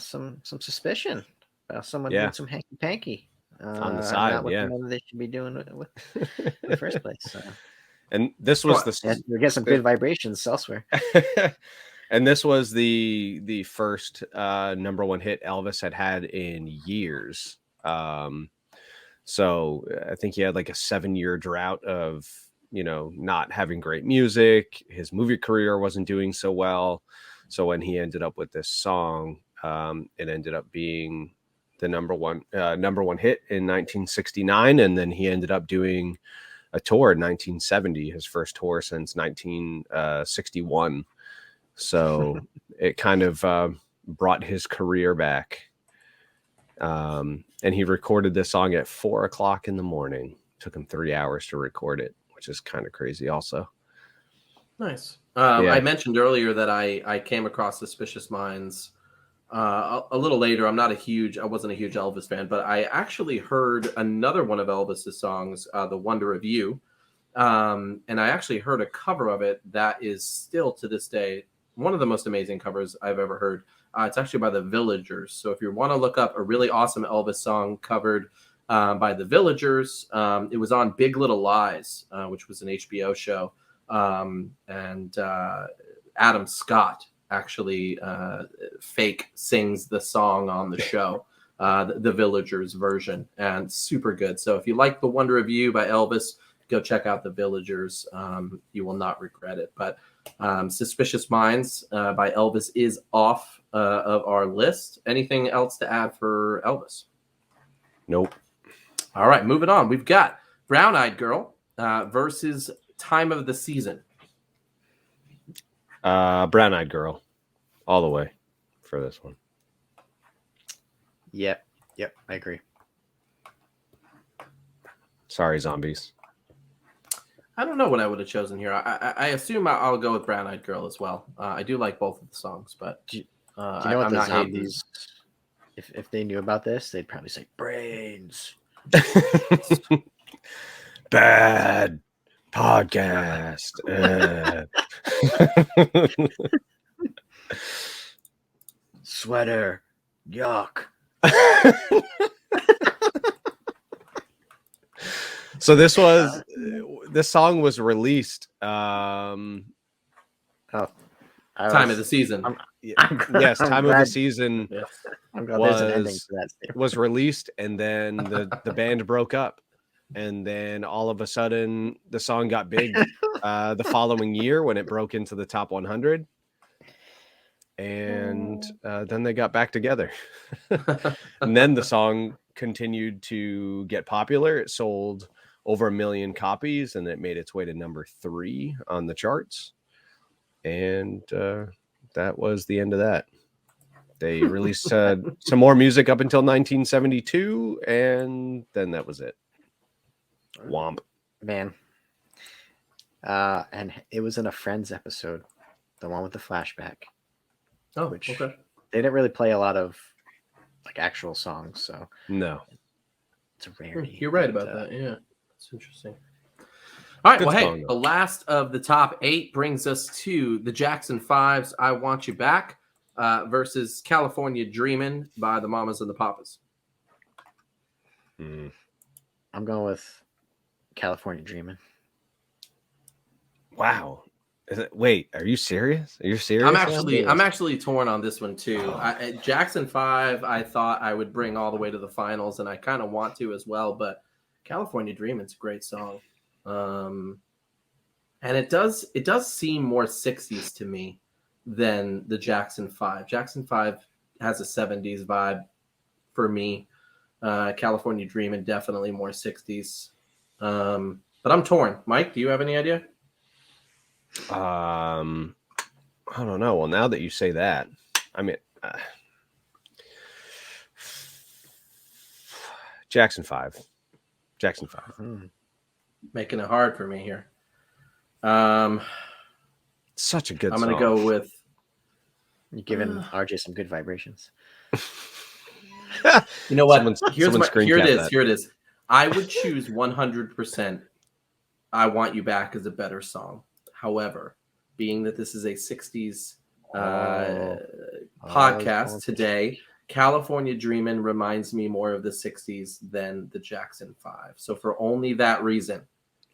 some suspicion about someone doing some hanky panky on the side. Not what they should be doing with in the first place. So. And this was you get some good vibrations elsewhere. And this was the first number one hit Elvis had in years. So I think he had like a 7-year drought of, not having great music. His movie career wasn't doing so well. So when he ended up with this song, it ended up being the number one hit in 1969. And then he ended up doing a tour in 1970, his first tour since 1961. So it kind of brought his career back. And he recorded this song at 4:00 in the morning. Took him 3 hours to record it, which is kind of crazy also. Nice. I mentioned earlier that I came across Suspicious Minds a little later. I wasn't a huge Elvis fan, but I actually heard another one of Elvis's songs, The Wonder of You. And I actually heard a cover of it that is still to this day one of the most amazing covers I've ever heard. It's actually by the Villagers. So if you want to look up a really awesome Elvis song covered by the Villagers, it was on Big Little Lies, which was an HBO show. And Adam Scott actually fake sings the song on the show, the Villagers version, and super good. So if you like The Wonder of You by Elvis, go check out The Villagers. You will not regret it. But Suspicious Minds by Elvis is off of our list. Anything else to add for Elvis? Nope. All right, moving on. We've got Brown Eyed Girl versus Time of the Season. Brown Eyed Girl, all the way for this one. Yep, I agree. Sorry, zombies. I don't know what I would have chosen here. I assume I'll go with Brown Eyed Girl as well. I do like both of the songs, but Do you know what I'm the not hating zombies? If they knew about this, they'd probably say brains. Bad podcast. Sweater, yuck. So this song was released. Time of the Season. Yes, Time of the Season Yes. I'm glad there's an ending to that. was released, and then the band broke up, and then all of a sudden the song got big the following year when it broke into the top 100, and then they got back together. And then the song continued to get popular. It sold over 1 million copies, and it made its way to number 3 on the charts. And that was the end of that. They released some more music up until 1972, and then that was it. Womp. Man. And it was in a Friends episode, the one with the flashback. Oh, Which- okay. They didn't really play a lot of like actual songs, so No. it's a rarity. You're right But, about that. Yeah, it's interesting. All right, Good well, hey, song, though. the last of the top 8 brings us to the Jackson 5's "I Want You Back" versus "California Dreamin'" by the Mamas and the Papas. Mm. I'm going with California Dreamin'. Wow. Wait, are you serious? Are you serious? I'm actually torn on this one too. Jackson 5, I thought I would bring all the way to the finals, and I kind of want to as well. But "California Dreamin's" a great song, and it does seem more 60s to me than the Jackson 5. Jackson 5 has a 70s vibe for me. "California Dreamin' definitely more 60s. But I'm torn. Mike, do you have any idea? I don't know. Well, now that you say that, I mean, Jackson 5. Making it hard for me here. Such a good I'm song. going to go with You're giving RJ some good vibrations. You know what? Someone Here screenshot it is. that. Here it is. I would choose 100% "I Want You Back" as a better song. However, being that this is a 60s podcast today, "California Dreamin' reminds me more of the 60s than the Jackson 5. So for only that reason,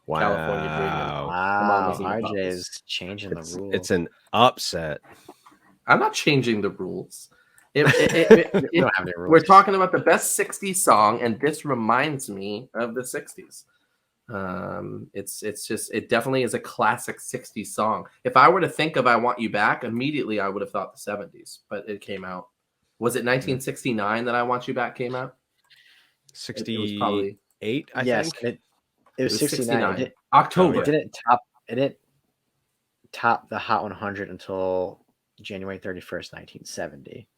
Wow. California Dreamin'. Wow, Mamas and the RJ Papas. is changing the rules. It's an upset. I'm not changing the rules. We don't have any rules. We're talking about the best 60s song, and this reminds me of the 60s. It definitely is a classic 60s song. If I were to think of "I Want You Back," immediately I would have thought the 70s, but it came out. Was it 1969 that "I Want You Back" came out? 68, It was probably I yes, think. it was 69. October. It didn't top the Hot 100 until January 31st, 1970.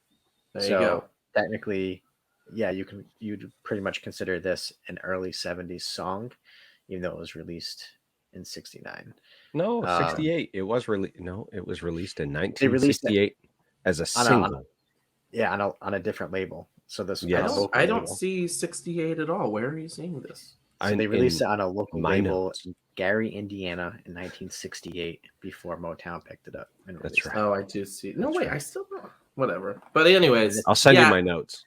There you go. Technically, yeah, you'd pretty much consider this an early 70s song, even though it was released in 69. No, 68. It was released. No, it was released in They released 1968 as a single. On a different label. So this Yes. on a local I don't label. see 68 at all. Where are you seeing this? So they released it on a local my label notes. in Gary, Indiana in 1968 before Motown picked it up. And That's released right. Oh, I do see. No, That's wait, right. I still don't. Whatever. But anyways, I'll send you yeah, my notes.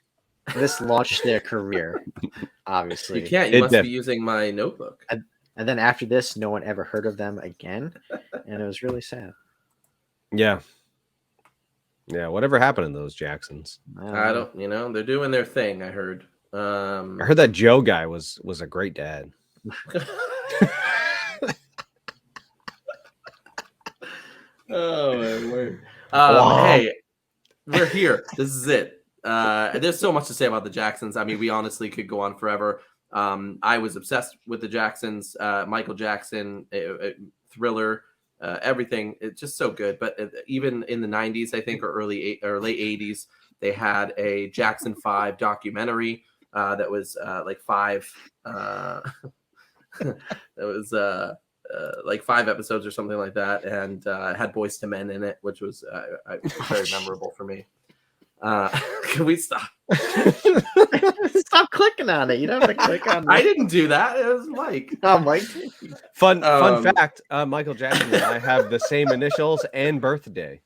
it. This launched their career, obviously. You can't. You It must def- be using my notebook. And then after this, no one ever heard of them again. And it was really sad. Yeah. Yeah. Whatever happened to those Jacksons? I don't. They're doing their thing. I heard. I heard that Joe guy was a great dad. Oh my word. Hey, we're here. This is it. There's so much to say about the Jacksons. I mean, we honestly could go on forever. I was obsessed with the Jacksons. Michael Jackson, Thriller, everything. It's just so good. But even in the 90s, I think, or late 80s, they had a Jackson 5 documentary that was like 5. That was like 5 episodes or something like that, and had Boys to Men in it, which was very memorable for me. Can we stop? Stop clicking on it. You don't have to click on it. I didn't do that. It was Mike. Oh, Mike. Fun fact: Michael Jackson and I have the same initials and birthday.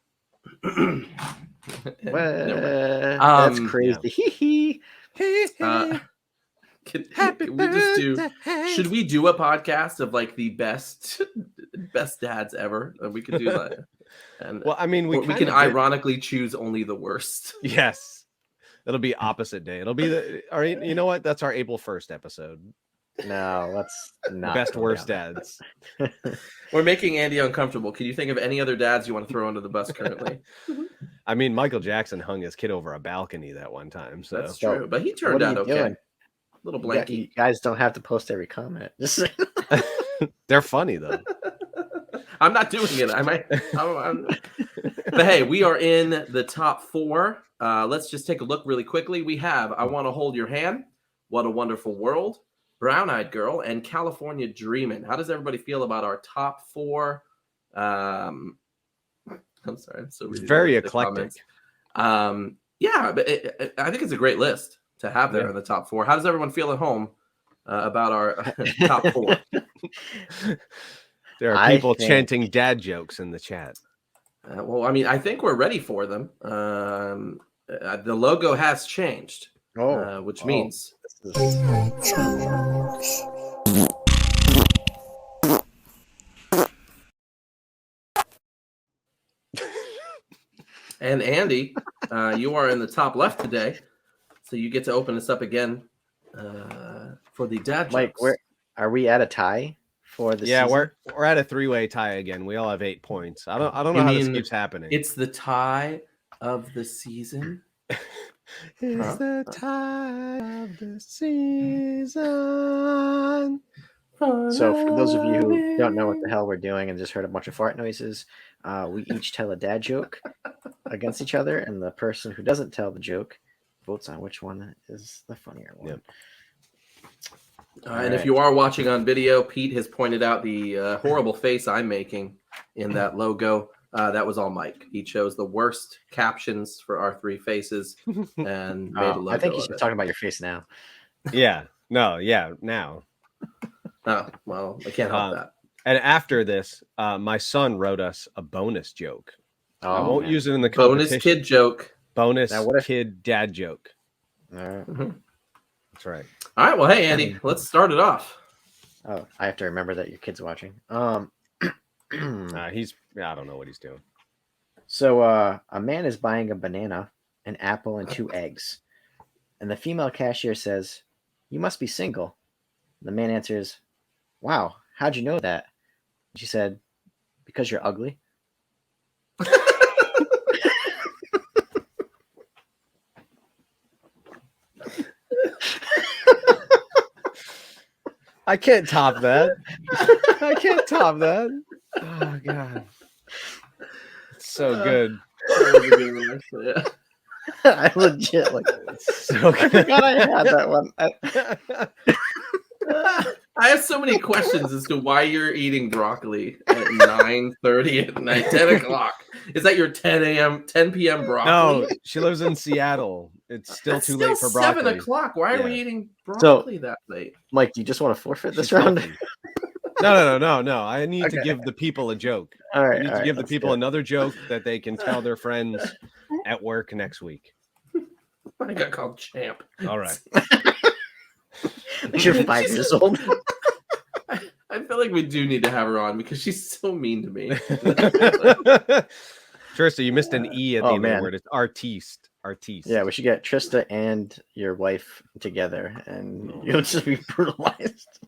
That's crazy. Yeah. Can we just do? Should we do a podcast of like the best dads ever? We could do that. And well, I mean, we can ironically choose only the worst. Yes, it'll be opposite day. It'll be all right. You know what? That's our April 1st episode. No, that's not best worst dads. We're making Andy uncomfortable. Can you think of any other dads you want to throw under the bus currently? I mean, Michael Jackson hung his kid over a balcony that one time. So that's true, but he turned out okay. Doing? Little blankie. You guys don't have to post every comment. Just they're funny though. I'm not doing it. I might. But hey, we are in the top 4. Let's just take a look really quickly. We have "I Want to Hold Your Hand," "What a Wonderful World," "Brown Eyed Girl," and "California Dreamin'." How does everybody feel about our top 4? I'm sorry, I'm so very eclectic. Yeah, but I think it's a great list to have there in the top 4. How does everyone feel at home about our top 4? There are people chanting dad jokes in the chat. Well, I mean, I think we're ready for them. The logo has changed, which means and Andy, you are in the top left today, so you get to open this up again for the dad jokes. Mike, are we at a tie? For the season? We're at a 3-way tie again. We all have 8 points. I don't know how this keeps happening. It's the tie of the season. It's the tie of the season. So for those of you who don't know what the hell we're doing and just heard a bunch of fart noises, we each tell a dad joke against each other, and the person who doesn't tell the joke votes on which one is the funnier one. Yep. And if you are watching on video, Pete has pointed out the horrible face I'm making in that logo. That was all Mike. He chose the worst captions for our 3 faces and made a logo. I think you should talk about your face now. Yeah. No. Yeah. Now. Oh, well, I can't help that. And after this, my son wrote us a bonus joke. I won't use it in the bonus kid joke. Bonus kid dad joke. That's right. All right. Well, hey, Andy, let's start it off. Oh, I have to remember that your kid's watching. I don't know what he's doing. So a man is buying a banana, an apple, and 2 eggs. And the female cashier says, "You must be single." The man answers, "Wow, how'd you know that?" She said, "Because you're ugly." I can't top that. I can't top that. Oh God, it's so good. I legit so good. I forgot I had that one. I have so many questions as to why you're eating broccoli at 9:30 at night, 10 o'clock. Is that your 10 p.m. broccoli? No, she lives in Seattle. It's still too late for broccoli. 7 o'clock. Why are we eating broccoli that late? Mike, do you just want to forfeit this round? No. I need to give the people a joke. All right. I need to give the people another joke that they can tell their friends at work next week. I got called champ. All right. You're 5 years old. I feel like we do need to have her on because she's so mean to me. Trista, you missed an E at the end of the word. It's artiste. Yeah, we should get Trista and your wife together, and you'll just be brutalized.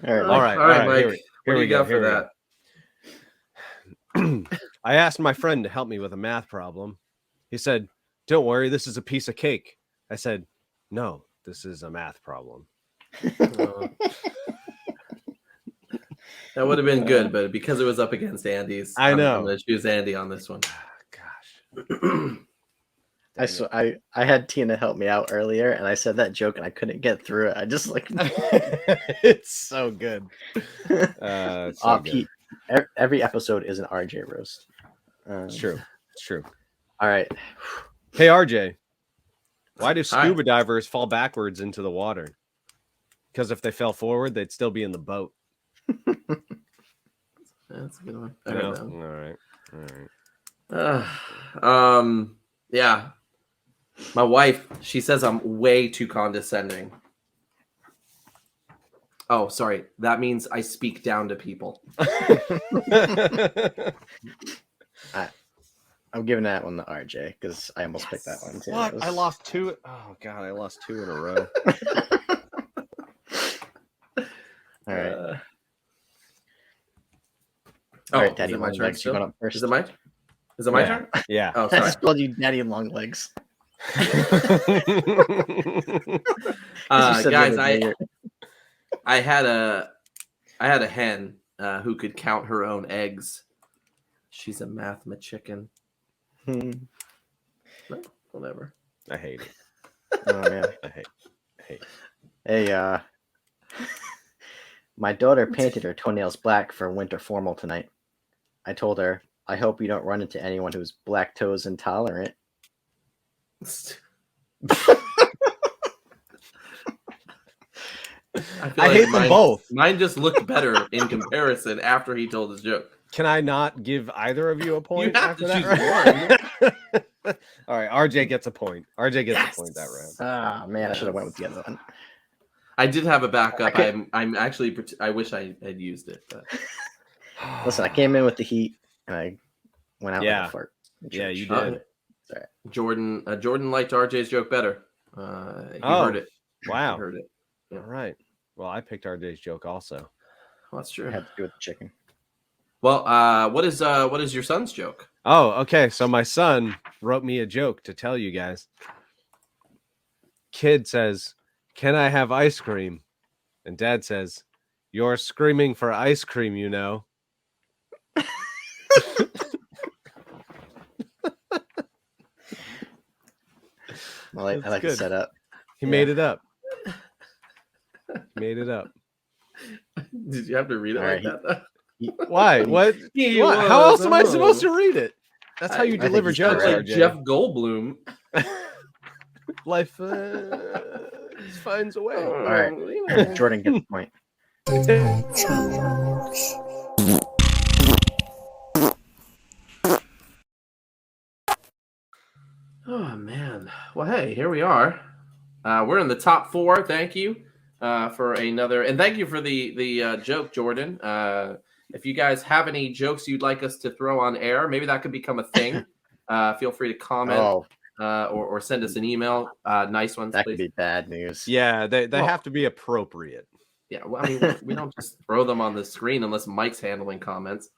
All right, Mike. Here What do we you go. got for Here we that? I asked my friend to help me with a math problem. He said, "Don't worry, this is a piece of cake." I said, "No, this is a math problem." That would have been good, but because it was up against Andy's, I know. I'm going to choose Andy on this one. Gosh. I had Tina help me out earlier, and I said that joke, and I couldn't get through it. I just like It's so good. It's so good. Pete, every episode is an RJ roast. It's true. It's true. All right. Hey, RJ, why do scuba divers fall backwards into the water? Because if they fell forward, they'd still be in the boat. That's a good one. I know. All right. Yeah. My wife, she says I'm way too condescending. Oh, sorry. That means I speak down to people. I'm giving that one to RJ because I almost picked that one too. What? I lost two. Oh God, I lost two in a row. All right. All right, Daddy Long Legs, you going up first. Is it my turn? Yeah. Oh, I sorry. just called you Daddy Long Legs. Guys, I had a hen who could count her own eggs. She's a mathematician. Whatever. I hate it. Oh man, I hate it. Hey, my daughter painted her toenails black for winter formal tonight. I told her, I hope you don't run into anyone who's lactose intolerant. I hate them both. Mine just looked better in comparison after he told his joke. Can I not give either of you a point? You have to choose one. All right, RJ gets a point. RJ gets a point that round. Ah, man, I should have went with the other one. I did have a backup. I'm actually. I wish I had used it. But... Listen, I came in with the heat and I went out with a fart. Yeah, you did. Sorry. Jordan liked RJ's joke better. He heard it. Wow. He heard it. Yeah. All right. Well, I picked RJ's joke also. Well, that's true. I had to do with the chicken. Well, what is your son's joke? Oh, okay. So my son wrote me a joke to tell you guys. Kid says, "Can I have ice cream?" And dad says, "You're screaming for ice cream, you know." Well, I like the setup. He made it up. Made it up. Did you have to read it like that? Though? Why? What? How else am I supposed to read it? That's how you deliver jokes, like RJ. Jeff Goldblum. Life finds a way. All right, Jordan gets the point. Oh man. Well, hey, here we are. We're in the top 4. Thank you for another, and thank you for the joke, Jordan. If you guys have any jokes you'd like us to throw on air, maybe that could become a thing. Feel free to comment or send us an email. Nice ones, that please. Could be bad news. Yeah, they have to be appropriate. Yeah, well, I mean, we don't just throw them on the screen unless Mike's handling comments.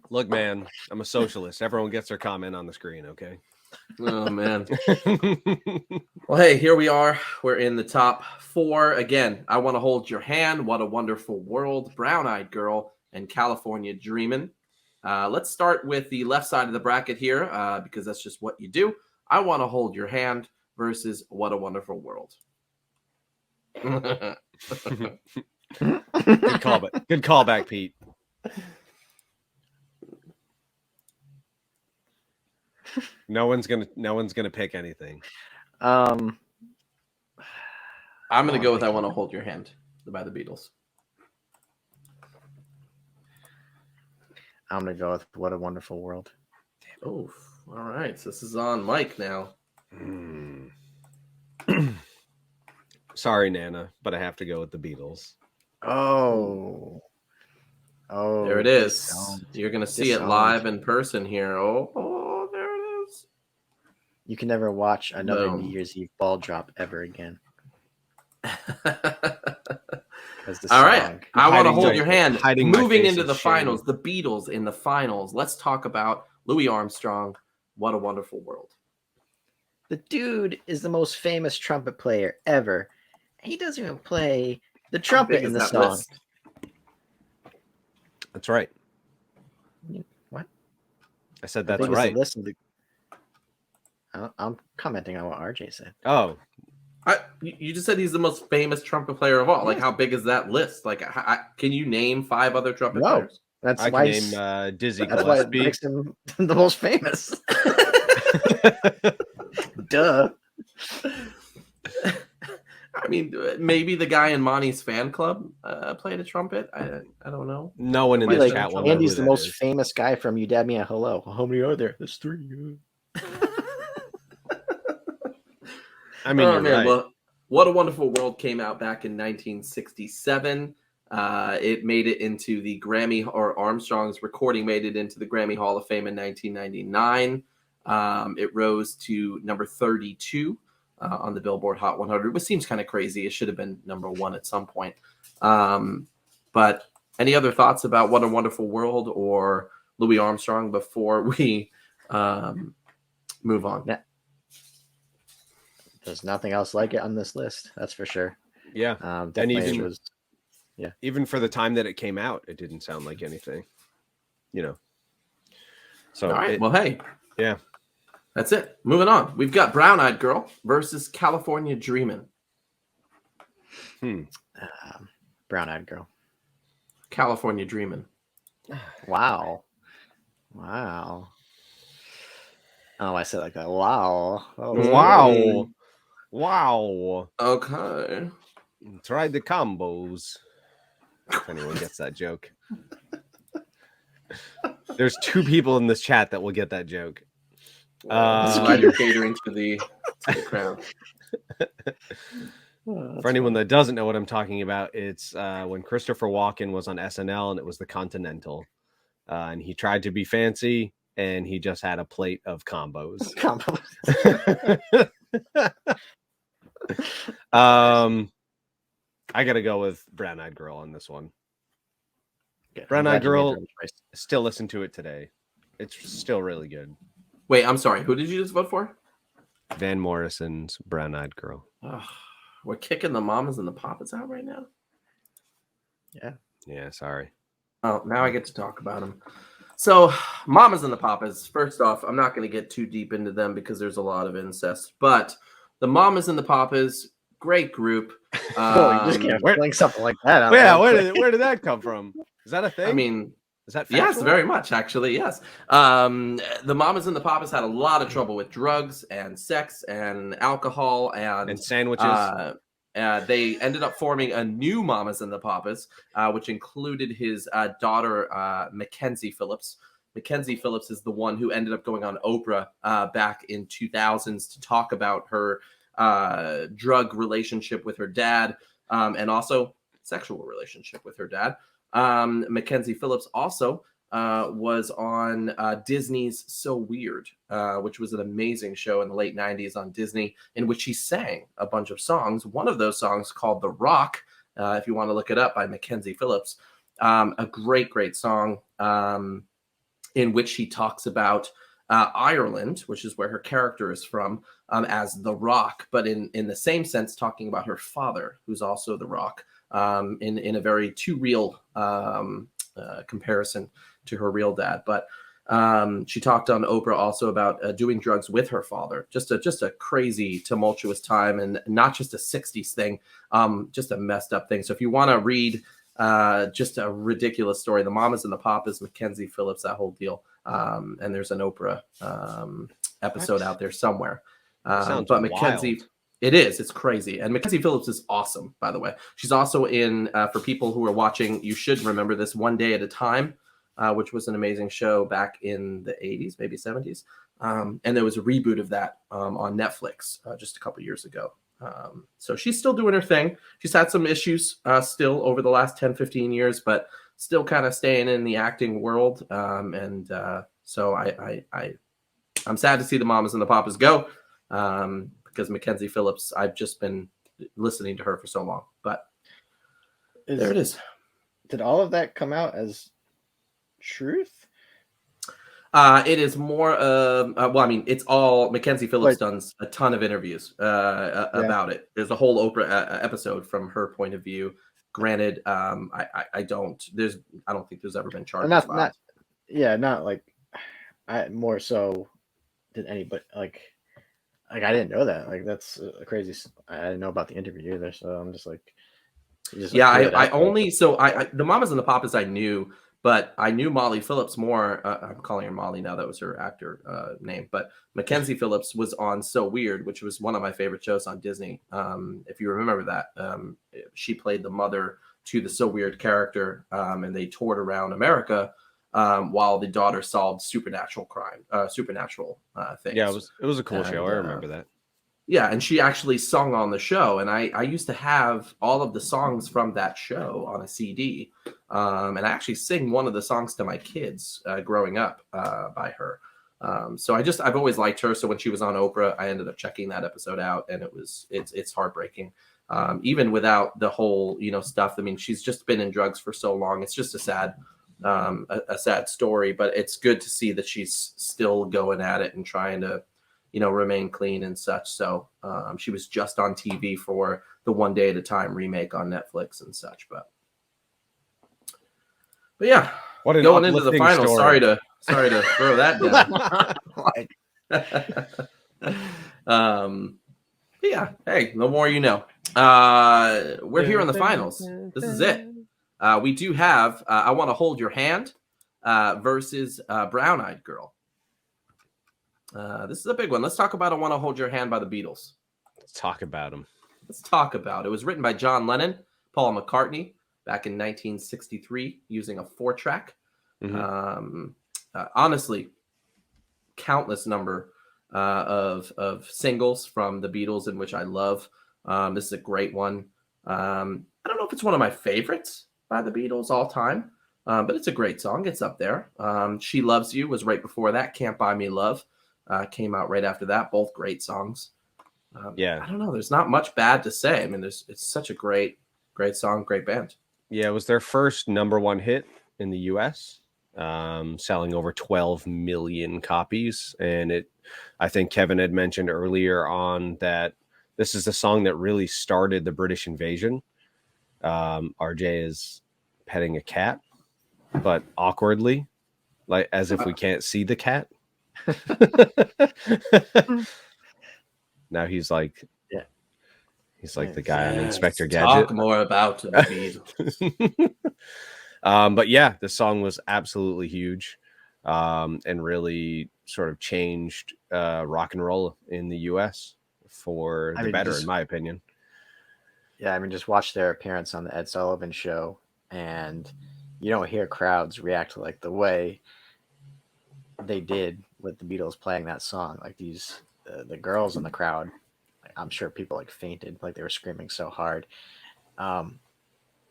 Look, man, I'm a socialist. Everyone gets their comment on the screen, okay? Oh, man. Well, hey, here we are. We're in the top 4. Again, I Want to Hold Your Hand, What a Wonderful World, Brown-Eyed Girl, and California Dreamin'. Let's start with the left side of the bracket here because that's just what you do. I Want to Hold Your Hand versus What a Wonderful World. Good callback, Pete. No one's gonna pick anything. I'm gonna go with I Want to Hold Your Hand by the Beatles. I'm gonna go with What a Wonderful World. Oh, all right. So this is on Mike now. Sorry, Nana, but I have to go with the Beatles. Oh, there it is. You're gonna see it live in person here. Oh, there it is. You can never watch another New Year's Eve ball drop ever again. All right. I want to hold your hand. hiding my Moving face into in the shame. finals, the Beatles in the finals. Let's talk about Louis Armstrong. What a Wonderful World. The dude is the most famous trumpet player ever. He doesn't even play the trumpet in the song. List? That's right. What? I said How that's big is the right. list of the... I'm commenting on what RJ said. Oh, You just said he's the most famous trumpet player of all. Like, Yes. how big is that list? Like, can you name 5 other trumpet No. players? That's I why can name Dizzy that's why it Gillespie. makes him the most famous. Duh. I mean, maybe the guy in Monty's fan club played a trumpet. I don't know. No one in Be this like, chat will know who Andy's the that most is. famous guy from You Dab Me a Hello. How many are there? There's 3. I mean, you're right. Well, What a Wonderful World came out back in 1967. It made it into the Grammy, or Armstrong's recording made it into the Grammy Hall of Fame in 1999. It rose to number 32 on the Billboard Hot 100, which seems kind of crazy. It should have been number 1 at some point. But any other thoughts about What a Wonderful World or Louis Armstrong before we move on? Yeah. There's nothing else like it on this list. That's for sure. Yeah. Definitely Even for the time that it came out, it didn't sound like anything, So, all right. Well, hey. Yeah. That's it. Moving on. We've got Brown Eyed Girl versus California Dreamin'. Brown Eyed Girl. California Dreamin'. Wow. Oh, I said like that. Wow. Oh, Wow. Okay. Try the combos. If anyone gets that joke. There's 2 people in this chat that will get that joke. I'm glad you're catering to the crowd. For anyone that doesn't know what I'm talking about, it's when Christopher Walken was on SNL, and it was the Continental. And he tried to be fancy, and he just had a plate of combos. I got to go with Brown Eyed Girl on this one. Brown Eyed Girl, still listen to it today. It's still really good. Wait, I'm sorry. Who did you just vote for? Van Morrison's Brown Eyed Girl. Oh, we're kicking the mamas and the papas out right now? Yeah, sorry. Oh, now I get to talk about them. So, Mamas and the Papas, first off, I'm not going to get too deep into them because there's a lot of incest. But the Mamas and the Papas, great group. You just can't link something like that. Where did that come from? Is that a thing? I mean, is that factual? Yes, very much, actually, yes. The Mamas and the Papas had a lot of trouble with drugs and sex and alcohol and sandwiches. They ended up forming a new Mamas and the Papas, which included his daughter, Mackenzie Phillips. Mackenzie Phillips is the one who ended up going on Oprah back in 2000s to talk about her drug relationship with her dad and also sexual relationship with her dad. Mackenzie Phillips also was on Disney's So Weird, which was an amazing show in the late 90s on Disney, in which she sang a bunch of songs. One of those songs called The Rock, if you want to look it up, by Mackenzie Phillips. A great, great song in which she talks about Ireland, which is where her character is from, as The Rock, but in the same sense, talking about her father, who's also The Rock, in a very too real comparison to her real dad. But she talked on Oprah also about doing drugs with her father. Just a crazy, tumultuous time, and not just a 60s thing, just a messed up thing. So if you want to read just a ridiculous story, the Mamas and the Papas, Mackenzie Phillips, that whole deal. And there's an Oprah episode out there somewhere. But Mackenzie, wild. It is. It's crazy. And Mackenzie Phillips is awesome, by the way. She's also in, for people who are watching, you should remember this, One Day at a Time, which was an amazing show back in the 80s, maybe 70s. And there was a reboot of that on Netflix just a couple years ago. So she's still doing her thing. She's had some issues still over the last 10, 15 years, but still kind of staying in the acting world. So I'm sad to see the Mamas and the Papas go. Because Mackenzie Phillips, I've just been listening to her for so long. But there it is. Did all of that come out as truth? It is more of well, I mean, it's all Mackenzie Phillips done a ton of interviews about it. There's a whole Oprah episode from her point of view. Granted, I don't think there's ever been charges. Not like I more so did anybody like I didn't know that. Like that's crazy. I didn't know about the interview either, so I'm just like, I only the Mamas and the Papas I knew. But I knew Molly Phillips more. I'm calling her Molly now. That was her actor name. But Mackenzie Phillips was on So Weird, which was one of my favorite shows on Disney. If you remember that, she played the mother to the So Weird character, and they toured around America while the daughter solved supernatural things. Yeah, it was a cool show. I remember that. Yeah, and she actually sung on the show, and I used to have all of the songs from that show on a CD, and I actually sing one of the songs to my kids growing up by her. So I've always liked her. So when she was on Oprah, I ended up checking that episode out, and it's heartbreaking. Even without the whole stuff. I mean, she's just been in drugs for so long. It's just a sad story, but it's good to see that she's still going at it and trying to remain clean and such. So she was just on TV for the One Day at a Time remake on Netflix and such. But yeah, going into the final. Story. Sorry to throw that down. Yeah. Hey, the more you know. We're here in the finals. This is it. We do have I Want to Hold Your Hand versus Brown Eyed Girl. This is a big one. Let's talk about I Want to Hold Your Hand by the Beatles. Let's talk about them. It was written by John Lennon, Paul McCartney back in 1963 using a 4-track. Mm-hmm. Honestly, countless number of singles from the Beatles in which I love. This is a great one. I don't know if it's one of my favorites by the Beatles all time, but it's a great song. It's up there. She Loves You was right before that. Can't Buy Me Love came out right after that. Both great songs. I don't know. There's not much bad to say. I mean, it's such a great song, great band. Yeah, it was their first #1 hit in the U.S., selling over 12 million copies. And I think Kevin had mentioned earlier on that this is the song that really started the British invasion. RJ is petting a cat, but awkwardly, like as if we can't see the cat. Now he's like, he's like the guy on Inspector Gadget. Talk more about the Beatles. But yeah, the song was absolutely huge, and really sort of changed rock and roll in the U.S. for the better, in my opinion. Yeah, I mean, just watch their appearance on the Ed Sullivan Show, and you don't hear crowds react like the way they did with the Beatles playing that song. Like the girls in the crowd, I'm sure people like fainted, like they were screaming so hard. I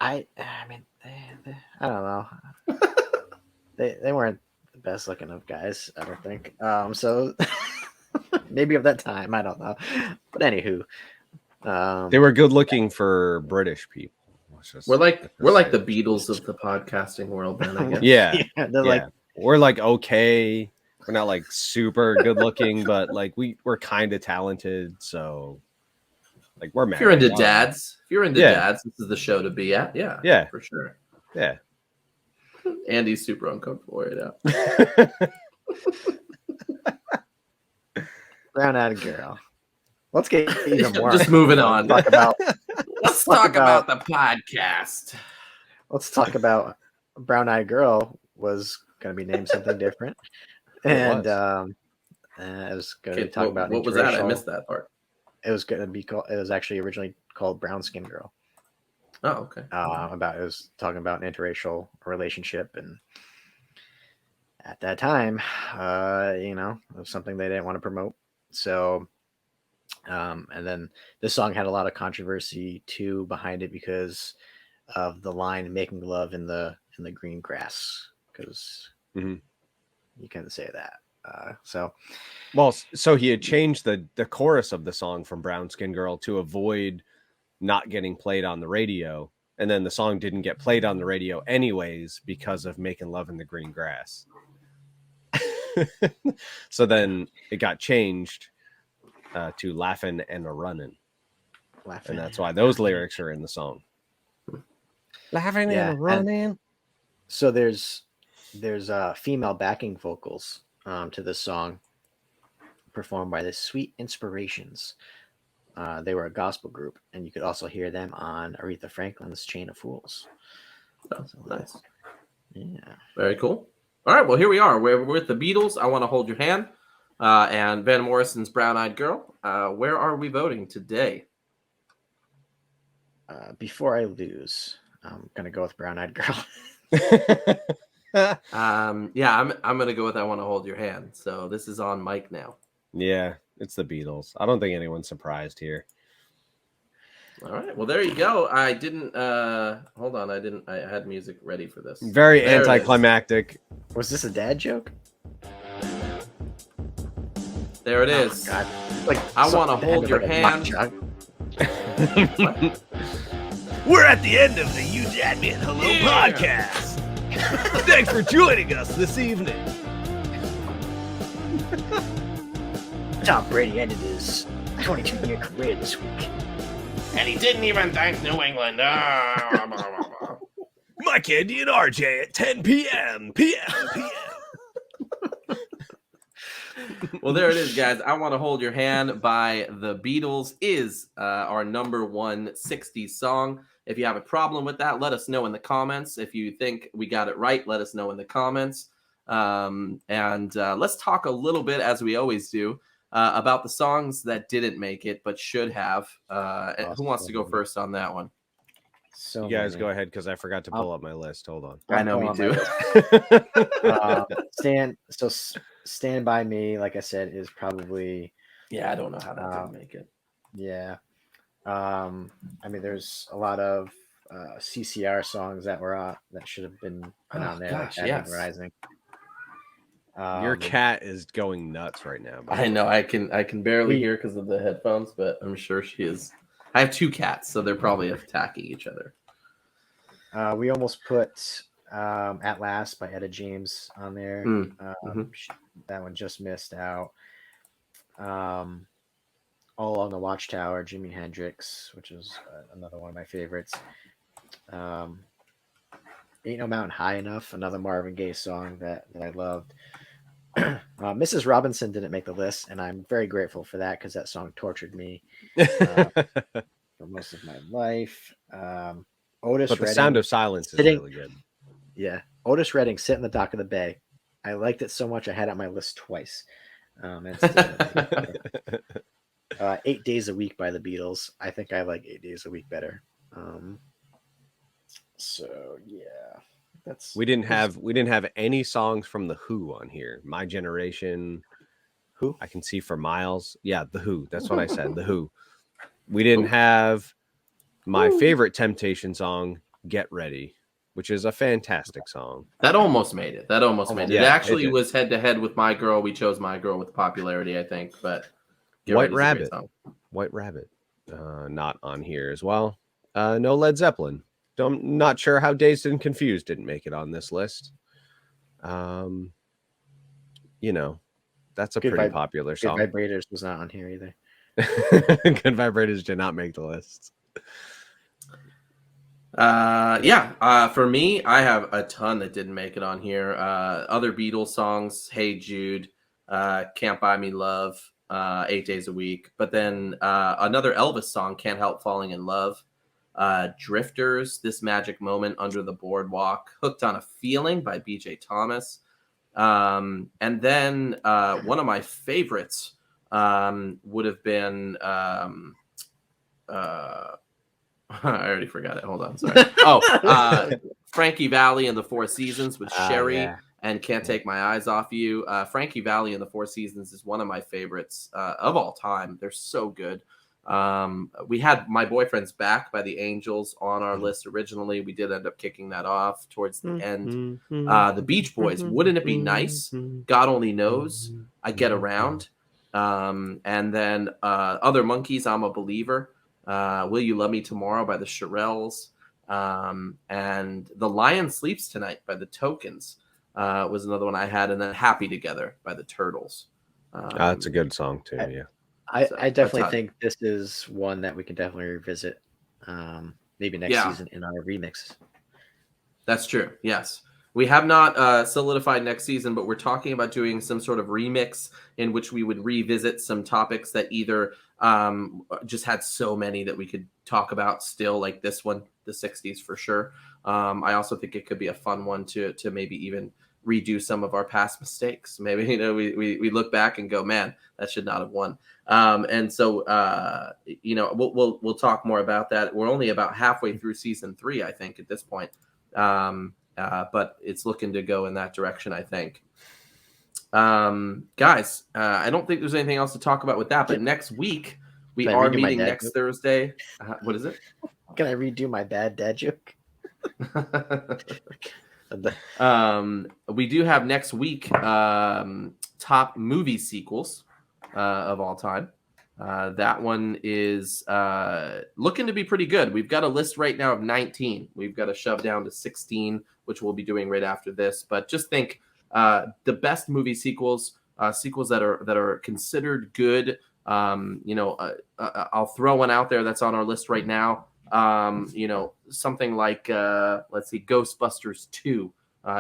mean, I don't know. they weren't the best looking of guys, I don't think. So maybe of that time, I don't know. But anywho, they were good looking for British people. We're like the Beatles of the podcasting world, then, I guess. Yeah. Like, we're like okay. We're not like super good looking, but like we're kind of talented. So like we're married. If you're into dads, this is the show to be at. Yeah. Yeah. For sure. Yeah. Andy's super uncomfortable right now. Brown-eyed girl. Let's get even more. Just moving on. Let's talk about the podcast. Let's talk about Brown-eyed Girl was going to be named something different. And I was going to talk about what was that? I missed that part. It was going to be called. It was actually originally called Brown Skin Girl. Oh, okay. It was talking about an interracial relationship, and at that time, it was something they didn't want to promote. So, and then this song had a lot of controversy too behind it because of the line "making love in the green grass," because you couldn't say that. So he had changed the chorus of the song from Brown Skin Girl to avoid not getting played on the radio. And then the song didn't get played on the radio anyways because of Making Love in the Green Grass. So then it got changed to Laughing and a Running. And that's why those lyrics are in the song. Laughing and a Running. So there's female backing vocals to this song performed by the Sweet Inspirations. They were a gospel group, and you could also hear them on Aretha Franklin's Chain of Fools. Oh, nice. Yeah. Very cool. All right, well, here we are. We're with the Beatles. I Want to Hold Your Hand, and Van Morrison's Brown Eyed Girl. Where are we voting today? Before I lose, I'm going to go with Brown Eyed Girl. I'm going to go with I Want to Hold Your Hand. So this is on Mike now. Yeah, it's the Beatles. I don't think anyone's surprised here. All right. Well, there you go. I didn't hold on. I had music ready for this. Very anticlimactic. Was this a dad joke? There it is. God. Like, I Want to Hold Your Hand. We're at the end of the You Dad Me and Hello podcast. Thanks for joining us this evening. Tom Brady ended his 22-year career this week. And he didn't even thank New England. Mike, Andy, and RJ at 10 p.m. Well, there it is, guys. I Want to Hold Your Hand by the Beatles is our number one 60s song. If you have a problem with that, let us know in the comments. If you think we got it right, let us know in the comments. And let's talk a little bit, as we always do, about the songs that didn't make it but should have. Who wants to go first on that one? So you guys go ahead, because I forgot to pull up my list. Hold on. I know, me too. Stand By Me, like I said, is probably... Yeah, I don't know how that didn't make it. Yeah. I mean, there's a lot of CCR songs that were that should have been put on there, gosh, like yes. Rising. Your cat is going nuts right now. I know. I can barely hear because of the headphones, but I'm sure she is. I have two cats, so they're probably attacking each other. We almost put At Last by Etta James on there. That one just missed out. All on the Watchtower, Jimi Hendrix, which is another one of my favorites. Ain't No Mountain High Enough, another Marvin Gaye song that I loved. Mrs. Robinson didn't make the list, and I'm very grateful for that because that song tortured me for most of my life. Otis But the Redding, Sound of Silence is really good. Yeah. Otis Redding, Sit in the Dock of the Bay. I liked it so much I had it on my list twice. And still 8 Days a Week by the Beatles. I think I like 8 Days a Week better. So yeah, we didn't have any songs from the Who on here. My Generation, Who? I Can See for Miles. Yeah, the Who. That's what I said. The Who. We didn't have my favorite Temptation song, Get Ready, which is a fantastic song. That almost made it. It Yeah, actually was head to head with My Girl. We chose My Girl with popularity, I think, but White Rabbit, not on here as well. No Led Zeppelin. I'm not sure how Dazed and Confused didn't make it on this list. That's a pretty popular song. Good Vibrators was not on here either. Good Vibrators did not make the list. For me, I have a ton that didn't make it on here. Other Beatles songs, Hey Jude, Can't Buy Me Love, 8 Days a Week. But then another Elvis song, Can't Help Falling in Love. Drifters, This Magic Moment, Under the Boardwalk, Hooked on a Feeling by BJ Thomas. And then one of my favorites would have been I already forgot it. Hold on. Sorry. Frankie Valli and the Four Seasons with Sherry and Can't Take My Eyes Off You. Frankie Valli and the Four Seasons is one of my favorites of all time. They're so good. We had My Boyfriend's Back by the Angels on our list originally. We did end up kicking that off towards the end. The Beach Boys, Wouldn't It Be Nice? God Only Knows. I Get Around. And then Other Monkeys, I'm a Believer. Will You Love Me Tomorrow by the Shirelles, and The Lion Sleeps Tonight by the Tokens was another one I had, and then Happy Together by the Turtles. That's a good song too. Yeah. I definitely think this is one that we can definitely revisit maybe next season in our remixes. That's true. Yes. We have not solidified next season, but we're talking about doing some sort of remix in which we would revisit some topics that either just had so many that we could talk about still, like this one, the 60s for sure. I also think it could be a fun one to maybe even redo some of our past mistakes. Maybe, we look back and go, man, that should not have won. And so, we'll talk more about that. We're only about halfway through season 3, I think, at this point. But it's looking to go in that direction, I think. Guys, I don't think there's anything else to talk about with that. But next week, we are meeting next Thursday. What is it? Can I redo my bad dad joke? We do have next week top movie sequels of all time. That one is looking to be pretty good. We've got a list right now of 19. We've got to shove down to 16, which we'll be doing right after this. But just think the best movie sequels, sequels that are considered good. I'll throw one out there that's on our list right now. Something like let's see, Ghostbusters 2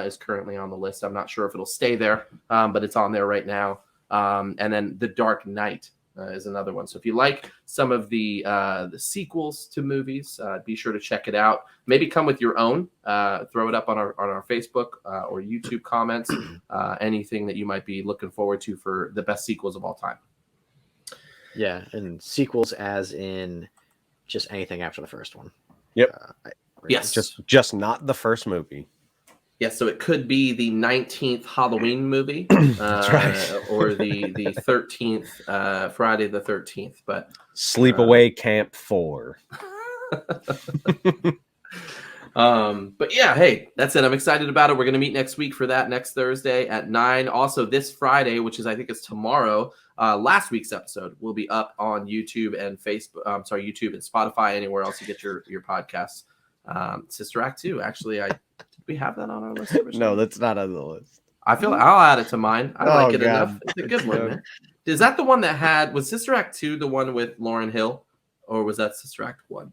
is currently on the list. I'm not sure if it'll stay there, but it's on there right now. And then The Dark Knight is another one. So if you like some of the sequels to movies, be sure to check it out. Maybe come with your own. Throw it up on our Facebook or YouTube comments. Anything that you might be looking forward to for the best sequels of all time. Yeah, and sequels as in just anything after the first one. Yep. Yes. Just not the first movie. Yes, so it could be the 19th Halloween movie, That's right. or the 13th Friday the 13th. But Sleepaway Camp 4. But yeah, hey, that's it. I'm excited about it. We're going to meet next week for that next Thursday at 9. Also, this Friday, which is I think is tomorrow. Last week's episode will be up on YouTube and Facebook. YouTube and Spotify, anywhere else you get your podcasts. Sister Act 2. Actually, did we have that on our list? No, that's not on the list. I feel I'll add it to mine. I like it God. enough. It's a good one, man. Is that the one that was Sister Act 2 the one with Lauryn Hill, or was that Sister Act 1?